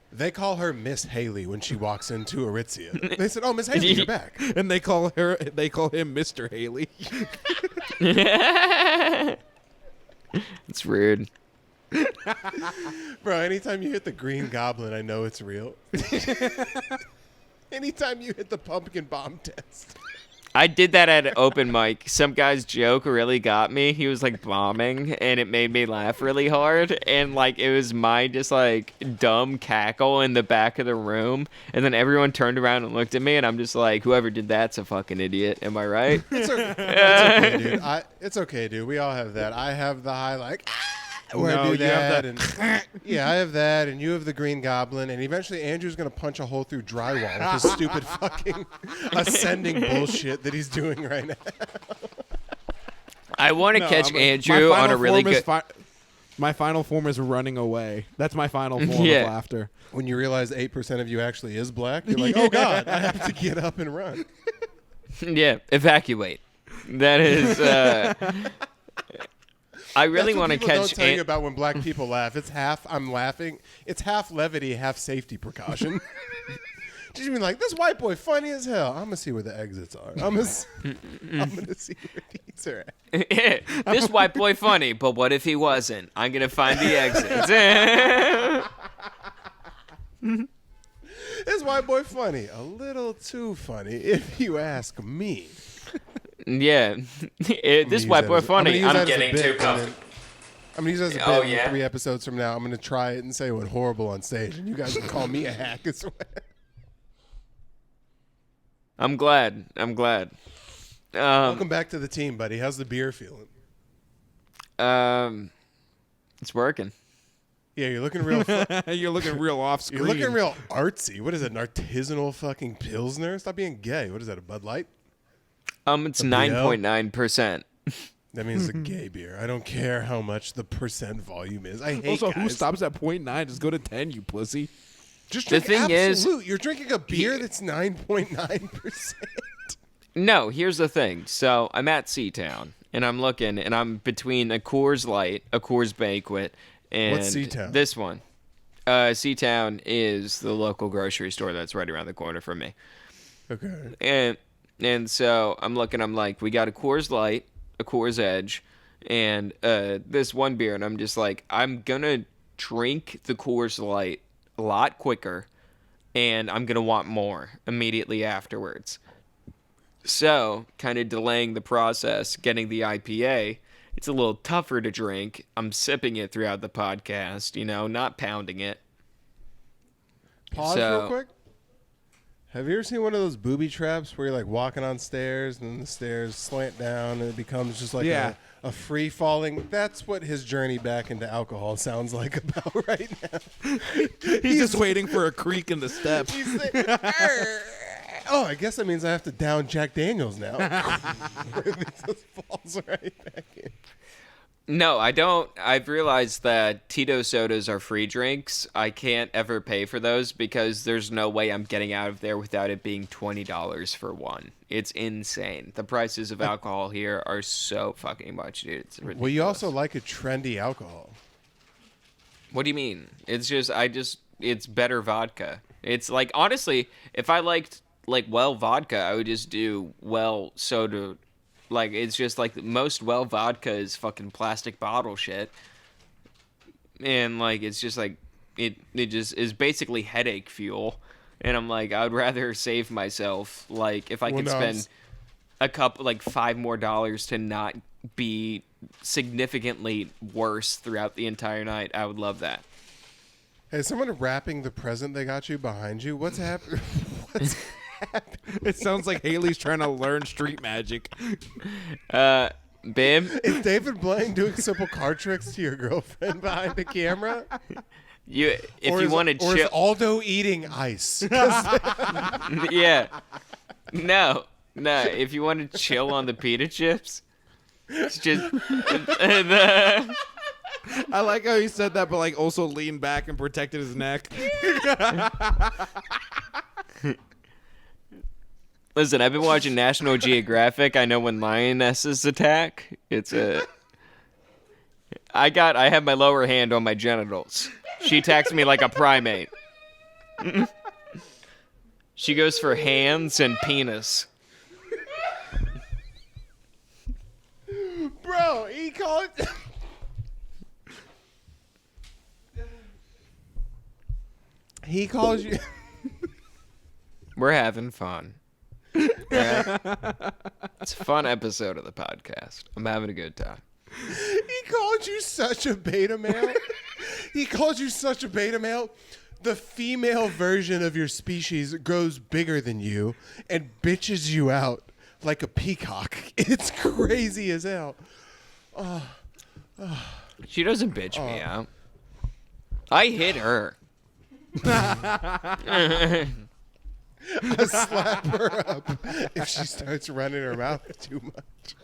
They call her Miss Haley when she walks into Aritzia. They said, "Oh, Miss Haley, you're back." And they call him Mr. Haley. It's rude. Bro, anytime you hit the Green Goblin, I know it's real. Anytime you hit the pumpkin bomb test. I did that at an open mic. Some guy's joke really got me. He was like bombing, and it made me laugh really hard. And like it was my just like dumb cackle in the back of the room. And then everyone turned around and looked at me, and I'm just like, whoever did that's a fucking idiot. Am I right? It's okay, dude. It's okay, dude. We all have that. I have the high like. Where I No, do you have that, and yeah, I have that, and you have the Green Goblin, and eventually Andrew's gonna punch a hole through drywall with his stupid fucking ascending bullshit that he's doing right now. I want to catch My Andrew on final a really form is good. My final form is running away. That's my final form Yeah. of laughter. When you realize 8% of you actually is black, you're like, oh God, I have to get up and run. Yeah, evacuate. That is. I really That's what want to people catch. Don't tell you about when black people laugh. It's half I'm laughing. It's half levity, half safety precaution. Just mean like this white boy funny as hell. I'm gonna see where the exits are. I'm gonna see where these are at. This white boy funny, but what if he wasn't? I'm gonna find the exits. This white boy funny. A little too funny, if you ask me. Yeah, this white boy funny. I'm getting too comfortable. I'm gonna use that as a bit Oh, in yeah? 3 episodes from now. I'm gonna try it and say it went horrible on stage, and you guys can call me a hack as well. I'm glad. Welcome back to the team, buddy. How's the beer feeling? It's working. Yeah, you're looking real. You're looking real off screen. You're looking real artsy. What is it? An artisanal fucking pilsner? Stop being gay. What is that? A Bud Light? It's 9.9%. That means a gay beer. I don't care how much the percent volume is. I hate Also, guys. who stops at 0.9? Just go to 10, you pussy. Just The drink thing is- Absolute. You're drinking a beer that's 9.9%. No, here's the thing. So I'm at Seatown, and I'm looking, and I'm between a Coors Light, a Coors Banquet, and What's Seatown? this one. Seatown is the local grocery store that's right around the corner from me. Okay. And so I'm looking, I'm like, we got a Coors Light, a Coors Edge, and this one beer, and I'm just like, I'm gonna drink the Coors Light a lot quicker, and I'm gonna want more immediately afterwards. So, kind of delaying the process, getting the IPA. It's a little tougher to drink. I'm sipping it throughout the podcast, not pounding it. Pause So- real quick. Have you ever seen one of those booby traps where you're like walking on stairs and then the stairs slant down and it becomes just like Yeah. a free falling? That's what his journey back into alcohol sounds like about right now. He's just waiting for a creak in the step. He's like, "Arr." Oh, I guess that means I have to down Jack Daniels now. It just falls right back in. No, I don't. I've realized that Tito sodas are free drinks. I can't ever pay for those because there's no way I'm getting out of there without it being $20 for one. It's insane. The prices of alcohol here are so fucking much, dude. It's ridiculous. Well, you also like a trendy alcohol. What do you mean? It's just, it's better vodka. It's like, honestly, if I liked, well vodka, I would just do well soda. Like, it's just like most well vodka is fucking plastic bottle shit. And, it's just like, it just is basically headache fuel. And I'm like, I would rather save myself. Like, if I could spend a couple, $5 more to not be significantly worse throughout the entire night, I would love that. Hey, is someone wrapping the present they got you behind you? What's happening? It sounds like Haley's trying to learn street magic. Babe, Is David Blaine doing simple card tricks to your girlfriend behind the camera? if you want to Or is chill, Aldo eating ice? yeah, no, if you want to chill on the pita chips, it's just I like how he said that, but also leaned back and protected his neck. Listen, I've been watching National Geographic. I know when lionesses attack. I have my lower hand on my genitals. She attacks me like a primate. She goes for hands and penis. Bro, he called. He calls you. We're having fun. Alright? It's a fun episode of the podcast. I'm having a good time. He called you such a beta male. He called you such a beta male. The female version of your species grows bigger than you and bitches you out like a peacock. It's crazy as hell. She doesn't bitch me out. I hit her. I slap her up if she starts running her mouth too much.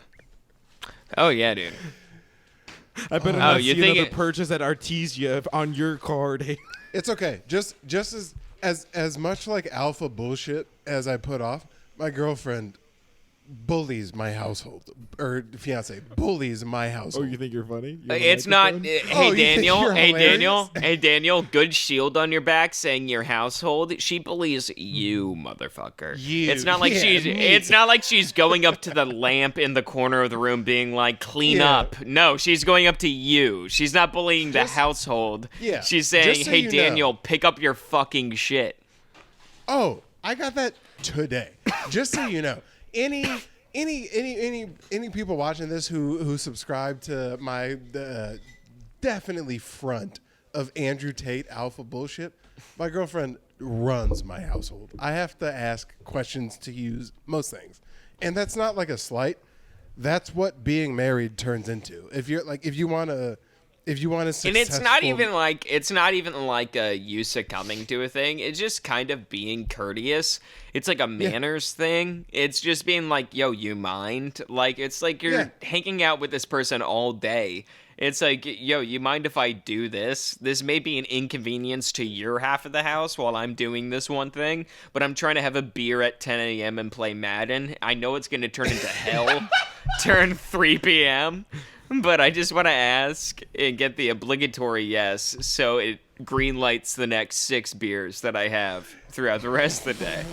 Oh yeah, dude. I better Oh, not you see think another it- purchase at Artesia on your card. It's okay. Just as much like alpha bullshit as I put off, my girlfriend bullies my household, or fiance bullies my household. Oh, you think you're funny? You have a It's not. microphone? Hey, you think Daniel. you're Hey, hilarious? Daniel. Hey, Daniel. Good shield on your back saying your household. She believes you, motherfucker. You. It's not like Yeah, she's. me. It's not like she's going up to the lamp in the corner of the room, being like, "Clean Yeah. up." No, she's going up to you. She's not bullying the household. Yeah. She's saying, Just so "Hey, you know. Daniel, pick up your fucking shit." Oh, I got that today. Just so you know, any people watching this who subscribe to my definitely front of Andrew Tate alpha bullshit, my girlfriend runs my household. I have to ask questions to use most things, and that's not like a slight. That's what being married turns into. If you want to. And it's not even like you succumbing to a thing. It's just kind of being courteous. It's like a manners thing. It's just being like, yo, you mind? Like, it's like you're hanging out with this person all day. It's like, yo, you mind if I do this? This may be an inconvenience to your half of the house while I'm doing this one thing, but I'm trying to have a beer at 10 a.m. and play Madden. I know it's going to turn into hell. Turn 3 p.m., but I just want to ask and get the obligatory yes, so it green lights the next 6 beers that I have throughout the rest of the day.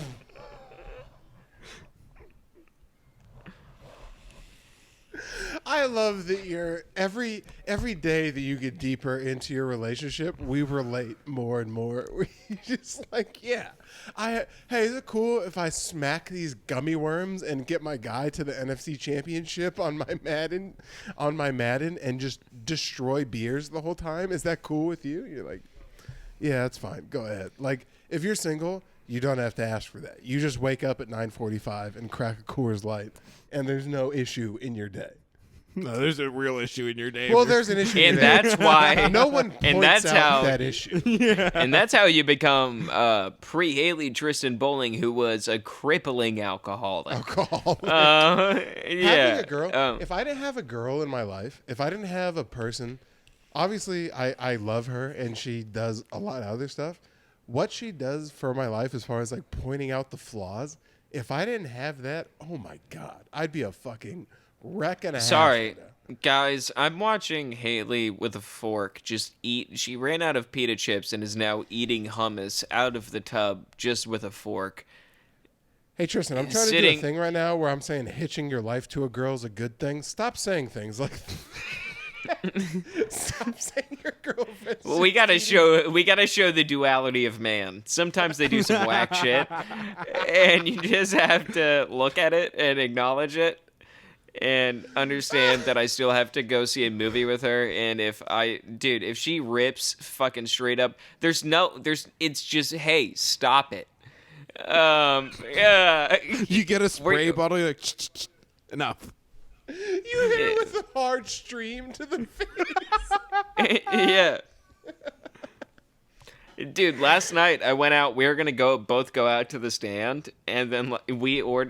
I love that you're every day that you get deeper into your relationship, we relate more and more. We just like, hey, is it cool if I smack these gummy worms and get my guy to the NFC Championship on my Madden, and just destroy beers the whole time? Is that cool with you? You're like, yeah, that's fine. Go ahead. Like, if you're single, you don't have to ask for that. You just wake up at 9:45 and crack a Coors Light, and there's no issue in your day. No, there's a real issue in your day. Well, there's an issue. And in your day. that's why No one points and that's out how that issue. and that's how you become pre-Haley Tristan Bowling, who was a crippling alcoholic. Alcohol. Yeah. Having a girl. If I didn't have a girl in my life, if I didn't have a person, obviously I love her and she does a lot of other stuff. What she does for my life, as far as like pointing out the flaws, if I didn't have that, oh my God, I'd be a fucking wreck and a half. Sorry, right now. guys. I'm watching Haley with a fork just eat. She ran out of pita chips and is now eating hummus out of the tub just with a fork. Hey Tristan, I'm trying to do Sitting- a thing right now where I'm saying hitching your life to a girl is a good thing. Stop saying things like. Stop saying your girlfriend. Well, we gotta show the duality of man. Sometimes they do some whack shit, and you just have to look at it and acknowledge it, and understand that I still have to go see a movie with her. And if she rips fucking straight up, it's just, hey, stop it. Yeah. You get a spray We're- bottle, you're like, enough. You hit her with a hard stream to the face. Yeah. Dude, last night I went out. We were gonna both go out to the stand, and then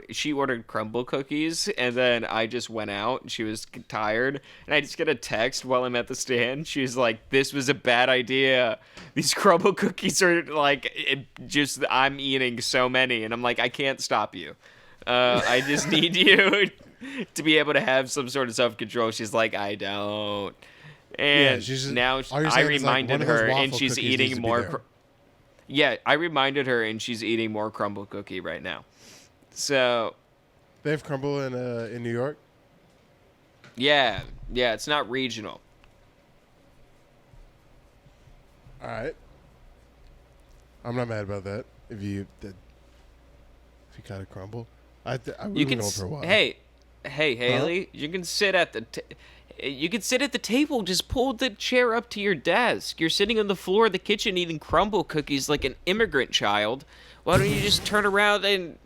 she ordered crumble cookies, and then I just went out. And she was tired, and I just get a text while I'm at the stand. She's like, "This was a bad idea. These crumble cookies are like I'm eating so many," and I'm like, "I can't stop you. I just need you to be able to have some sort of self-control." She's like, "I don't." And she's just- now all you're I saying is, like, one reminded of those her, and waffle she's cookies needs eating to be more. there. Yeah, I reminded her, and she's eating more crumble cookie right now. So, They have crumble in New York. yeah, it's not regional. All right. I'm not mad about that. If you got a crumble, I You would can. know for a while. Hey, Haley, you can sit at the. You can sit at the table. Just pull the chair up to your desk. You're sitting on the floor of the kitchen eating crumble cookies like an immigrant child. Why don't you just turn around and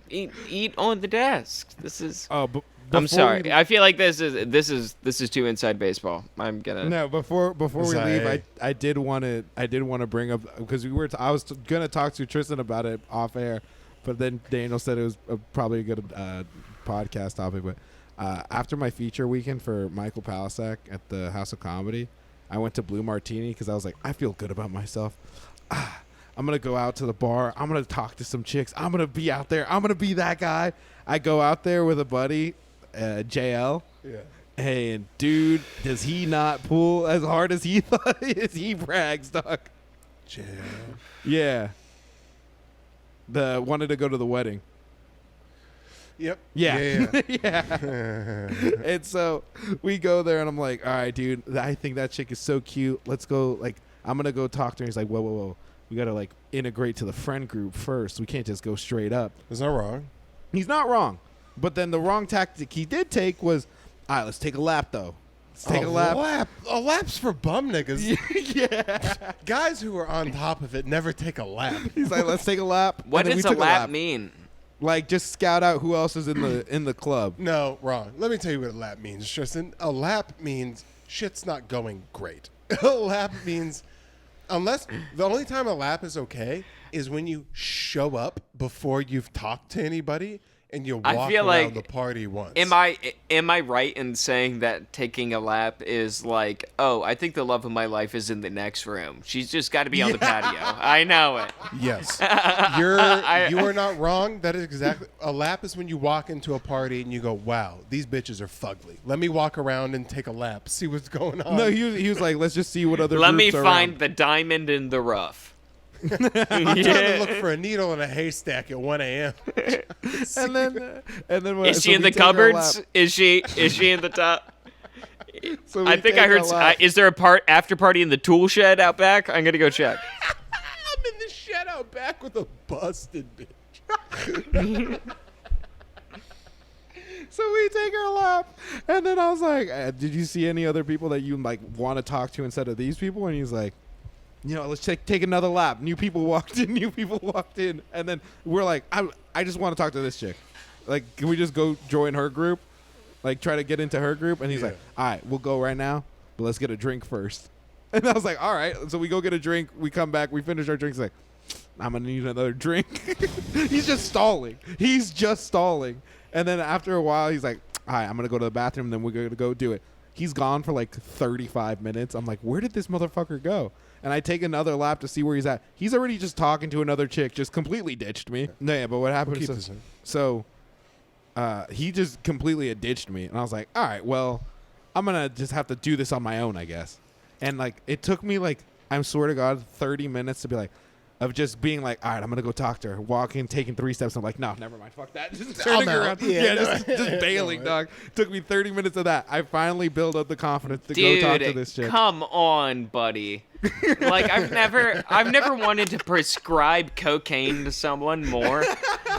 eat on the desk? This is. Oh, I'm sorry. I feel like this is too inside baseball. I'm gonna. No, before we Sorry. leave, I did want to bring up, because I was gonna talk to Tristan about it off air, but then Daniel said it was probably a good podcast topic. But After my feature weekend for Michael Palisak at the House of Comedy, I went to Blue Martini because I was like, I feel good about myself. I'm going to go out to the bar. I'm going to talk to some chicks. I'm going to be out there. I'm going to be that guy. I go out there with a buddy, JL. Yeah. Hey, and dude, does he not pull as hard as he thought? He brags, dog. JL. Yeah. Wanted to go to the wedding. Yep. Yeah. Yeah. And so we go there, and I'm like, all right, dude, I think that chick is so cute. Let's go. Like, I'm going to go talk to her. He's like, whoa. We got to, like, integrate to the friend group first. We can't just go straight up. There's no wrong. He's not wrong. But then the wrong tactic he did take was, all right, let's take a lap, though. Let's take a lap. A lap's for bum niggas. Yeah. Guys who are on top of it never take a lap. He's like, let's take a lap. What And then does we a took lap mean? Like, just scout out who else is in the club. No, wrong. Let me tell you what a lap means, Tristan. A lap means shit's not going great. A lap means, unless the only time a lap is okay is when you show up before you've talked to anybody and you walk feel around like- the party once. Am I right in saying that taking a lap is like, oh, I think the love of my life is in the next room. She's just got to be on the patio. I know it. Yes. You are not wrong. That is exactly. A lap is when you walk into a party and you go, wow, these bitches are fugly. Let me walk around and take a lap, see what's going on. No, he was like, let's just see what other Let me groups are find around. the diamond in the rough. I'm trying to look for a needle in a haystack at 1 a.m. And then Is she in the cupboards? Is she in the top? So I think I heard. Is there a after party in the tool shed out back? I'm gonna go check. I'm in the shed out back with a busted bitch. So we take our lap, and then I was like, "Did you see any other people that you like want to talk to instead of these people?" And he's like, "You know, let's take another lap." New people walked in, and then we're like, "I just want to talk to this chick. Like, can we just go join her group? Like, try to get into her group?" And he's like, "All right, we'll go right now, but let's get a drink first." And I was like, "All right." So we go get a drink. We come back. We finish our drinks. He's like, I'm gonna need another drink. He's just stalling. And then after a while, he's like, all right, I'm going to go to the bathroom, then we're going to go do it. He's gone for like 35 minutes. I'm like, where did this motherfucker go? And I take another lap to see where he's at. He's already just talking to another chick, just completely ditched me. No, yeah, but what happened is, he just completely ditched me. And I was like, all right, well, I'm going to just have to do this on my own, I guess. And like, it took me like, I swear to God, 30 minutes to be like, of just being like, all right, I'm going to go talk to her. Walking, taking 3 steps. I'm like, no, never mind. Fuck that. Just turning around. Just bailing, dog. Took me 30 minutes of that. I finally built up the confidence to go talk to this chick. Come on, buddy. Like, I've never wanted to prescribe cocaine to someone more.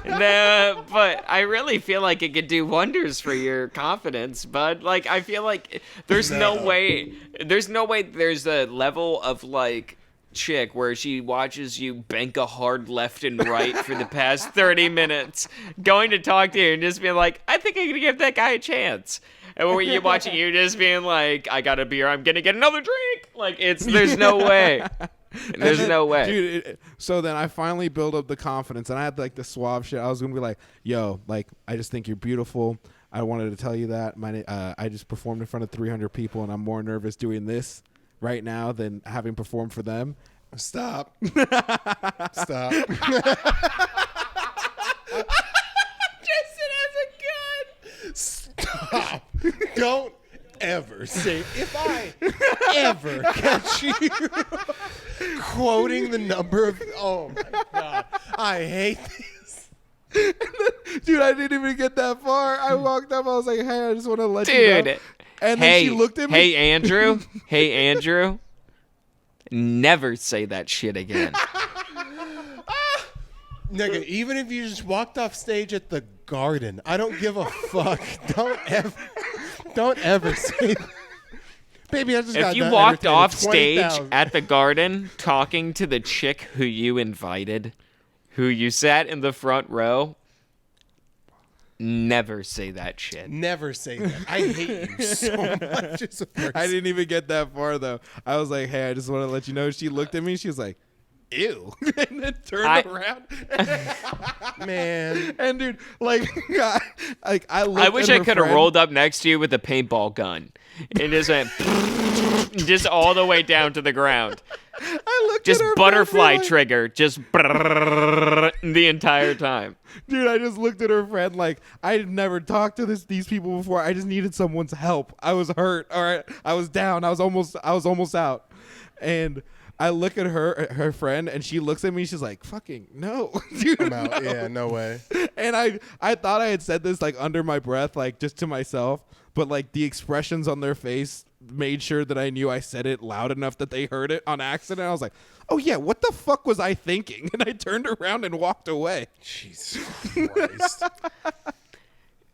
No, but I really feel like it could do wonders for your confidence, bud. Like, I feel like there's no way there's a level of, like, chick where she watches you bank a hard left and right for the past 30 minutes, going to talk to you and just being like, I think I'm going to give that guy a chance. And when you're watching you just being like, I got a beer, I'm going to get another drink. Like, there's no way. There's no way. Dude, so then I finally built up the confidence, and I had like the suave shit. I was going to be like, yo, like, I just think you're beautiful. I wanted to tell you that. I just performed in front of 300 people, and I'm more nervous doing this right now than having performed for them. Stop. Stop. Justin has a gun. Stop. Don't ever say, if I ever catch you quoting the number of, oh my God, I hate this. Dude, I didn't even get that far. I walked up. I was like, hey, I just want to let you know. Dude. And then she looked at me. Hey, Andrew. Never say that shit again. Nigga, even if you just walked off stage at the Garden, I don't give a fuck. Don't ever say that. Baby, I just got If you done walked entertaining off stage 20,000. at the Garden talking to the chick who you invited, who you sat in the front row, never say that shit. Never say that. I hate you so much as a person. I didn't even get that far, though. I was like, hey, I just want to let you know. She looked at me. She was like, ew, and then turned around. Man. And dude, like I looked I wish at I her could have friend. rolled up next to you with a paintball gun and just went just all the way down to the ground. I looked Just at her butterfly friend, like, trigger, just the entire time. Dude, I just looked at her friend like I had never talked to these people before. I just needed someone's help. I was hurt. All right, I was down. I was almost out. And I look at her friend, and she looks at me. She's like, "Fucking no, dude, I'm out. no." Yeah, no way. And I thought I had said this like under my breath, like just to myself, but like the expressions on their face made sure that I knew I said it loud enough that they heard it on accident. I was like, "Oh yeah, what the fuck was I thinking?" And I turned around and walked away. Jesus Christ.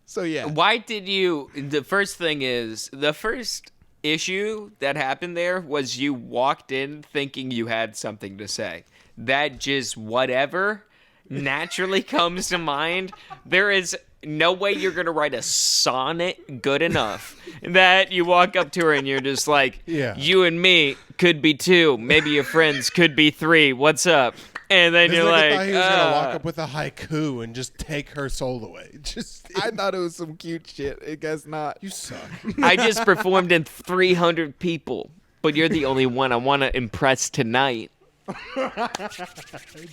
So yeah, Why did you? The first thing is the first issue that happened there was you walked in thinking you had something to say. That just whatever naturally comes to mind. There is no way you're gonna write a sonnet good enough that you walk up to her and you're just like, Yeah. you and me could be two, maybe your friends could be three. What's up? And then This you're nigga like, thought he was gonna walk up with a haiku and just take her soul away. Just I thought it was some cute shit. I guess not. you suck. I just performed in 300 people, but you're the only one I want to impress tonight.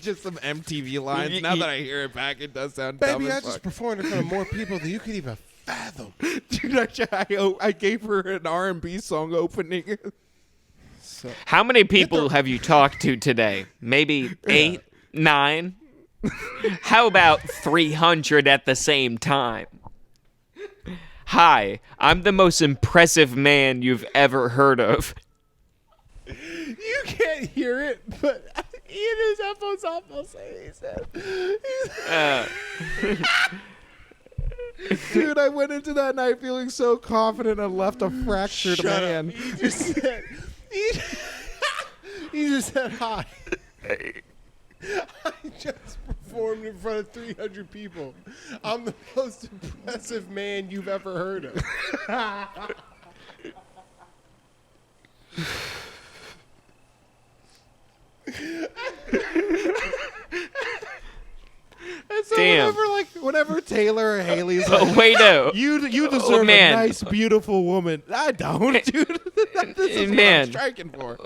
Just some MTV lines. Y- Now y- that I hear it back, it does sound dumb Baby, I as just fuck. performed in front of more people than you could even fathom. Dude, I gave her an R&B song opening. So, How many people have you talked to today? Maybe 8, 9? How about 300 at the same time? Hi, I'm the most impressive man you've ever heard of. you can't hear it, but Ian is headphones off. I'll say he said. Dude, I went into that night feeling so confident and left a fractured Shut man. up. He just said. He just said hi. I just performed in front of 300 people. I'm the most impressive man you've ever heard of. And so Damn. whenever Taylor or Haley's Oh, like, wait, no. you deserve a man. nice, beautiful woman. I don't, dude. This is what I'm Man. striking for.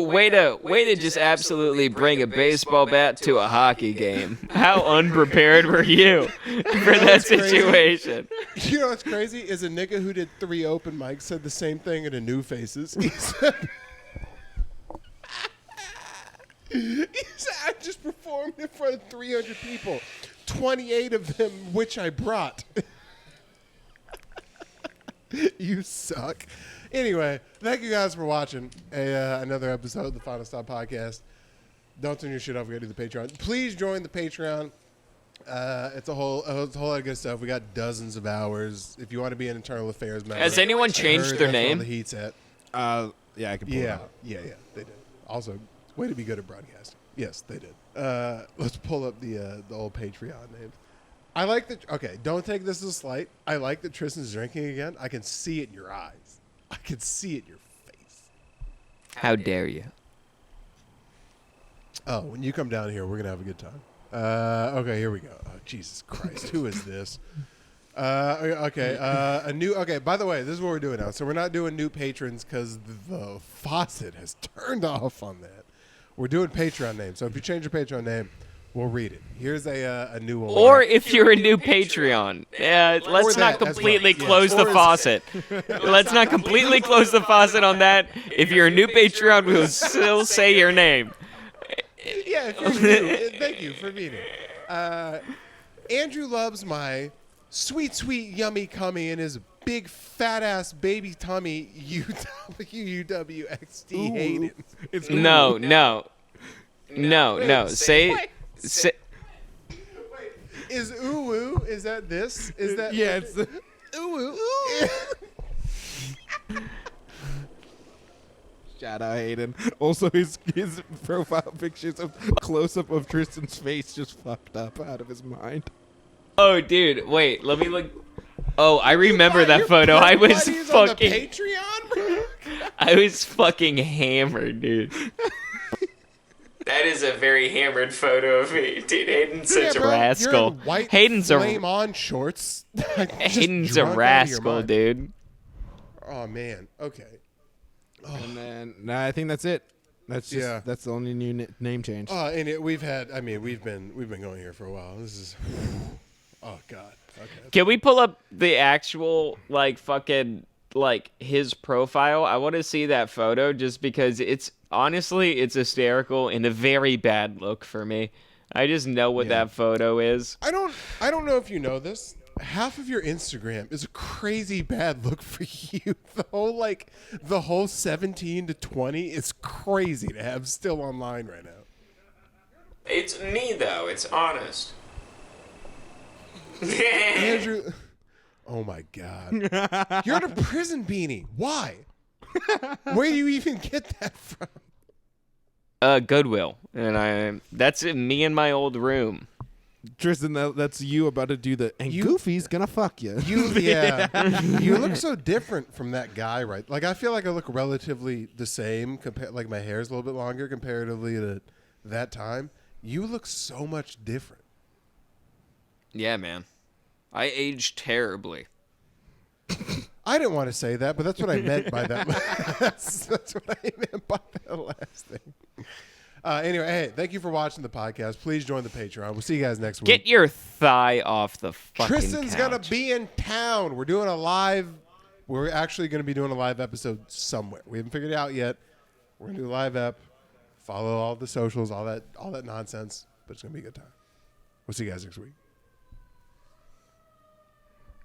Way to just absolutely bring a baseball bat to a hockey game. How unprepared were you for that crazy? situation? You know what's crazy is a nigga who did 3 open mics said the same thing in a New Faces. He said, I just performed in front of 300 people, 28 of them which I brought. You suck. Anyway, thank you guys for watching another episode of the Final Stop Podcast. Don't turn your shit off. We got to do the Patreon. Please join the Patreon. It's a whole lot of good stuff. We got dozens of hours. If you want to be an internal affairs member. Has anyone I changed heard their that's where all name? The heat's at. Yeah, I can pull it Yeah, up. yeah, they did. Also, way to be good at broadcasting. Yes, they did. Let's pull up the old Patreon names. I like that. Okay, don't take this as a slight. I like that Tristan's drinking again. I can see it in your eyes. I can see it in your face. How dare you? Oh, when you come down here, we're gonna have a good time. Okay, here we go. Oh, Jesus Christ, who is this? Okay, a new. Okay, by the way, this is what we're doing now. So we're not doing new patrons because the faucet has turned off on that. We're doing Patreon names. So if you change your Patreon name, we'll read it. Here's a new one. Or if you're a new Patreon, let's Or not that as completely well, yes. close the Or is- faucet. Let's not completely close the faucet on that. If you're a new Patreon, we'll still say your name. Yeah, if you're new, thank you for being here. Andrew loves my sweet, sweet, yummy cummy and his big fat ass baby tummy. UWXD Hayden. It's No. Say. Is ooh is that this? Is that Yeah, it's the, ooh? shout out Hayden. Also, his profile pictures of close up of Tristan's face just fucked up out of his mind. Oh, dude, wait. Let me look. Oh, I remember that photo. I was Buddies on the fucking. Patreon, bro. I was fucking hammered, dude. That is a very hammered photo of me. Dude, Hayden's Yeah, such a bro, rascal. You're in white Hayden's a- flame on shorts. Just Hayden's a drunk out of your rascal, mind. dude. Oh man. Okay. And then I think that's it. That's just Yeah. that's the only new name change. And we've been going here for a while. This is. Oh God. Okay. Can we pull up the actual like fucking like his profile? I want to see that photo just because it's honestly it's hysterical and a very bad look for me. I just know what that photo is. I don't know if you know this. Half of your Instagram is a crazy bad look for you. The whole 17 to 20 is crazy to have still online right now. It's me, though. It's honest. Andrew, oh my God, you're in a prison beanie. Why? Where do you even get that from? Goodwill, and that's in me in my old room. Tristan, that's you about to do Goofy's gonna fuck you. You look so different from that guy, right? Like I feel like I look relatively the same. Like my hair's a little bit longer comparatively to that time. You look so much different. Yeah, man. I aged terribly. I didn't want to say that, but that's what I meant by that. That's what I meant by that last thing. Anyway, hey, thank you for watching the podcast. Please join the Patreon. We'll see you guys next week. Get your thigh off the fucking Tristan's couch. gonna be in town. We're actually gonna be doing a live episode somewhere. We haven't figured it out yet. We're gonna do a live ep. Follow all the socials, all that nonsense. But it's gonna be a good time. We'll see you guys next week.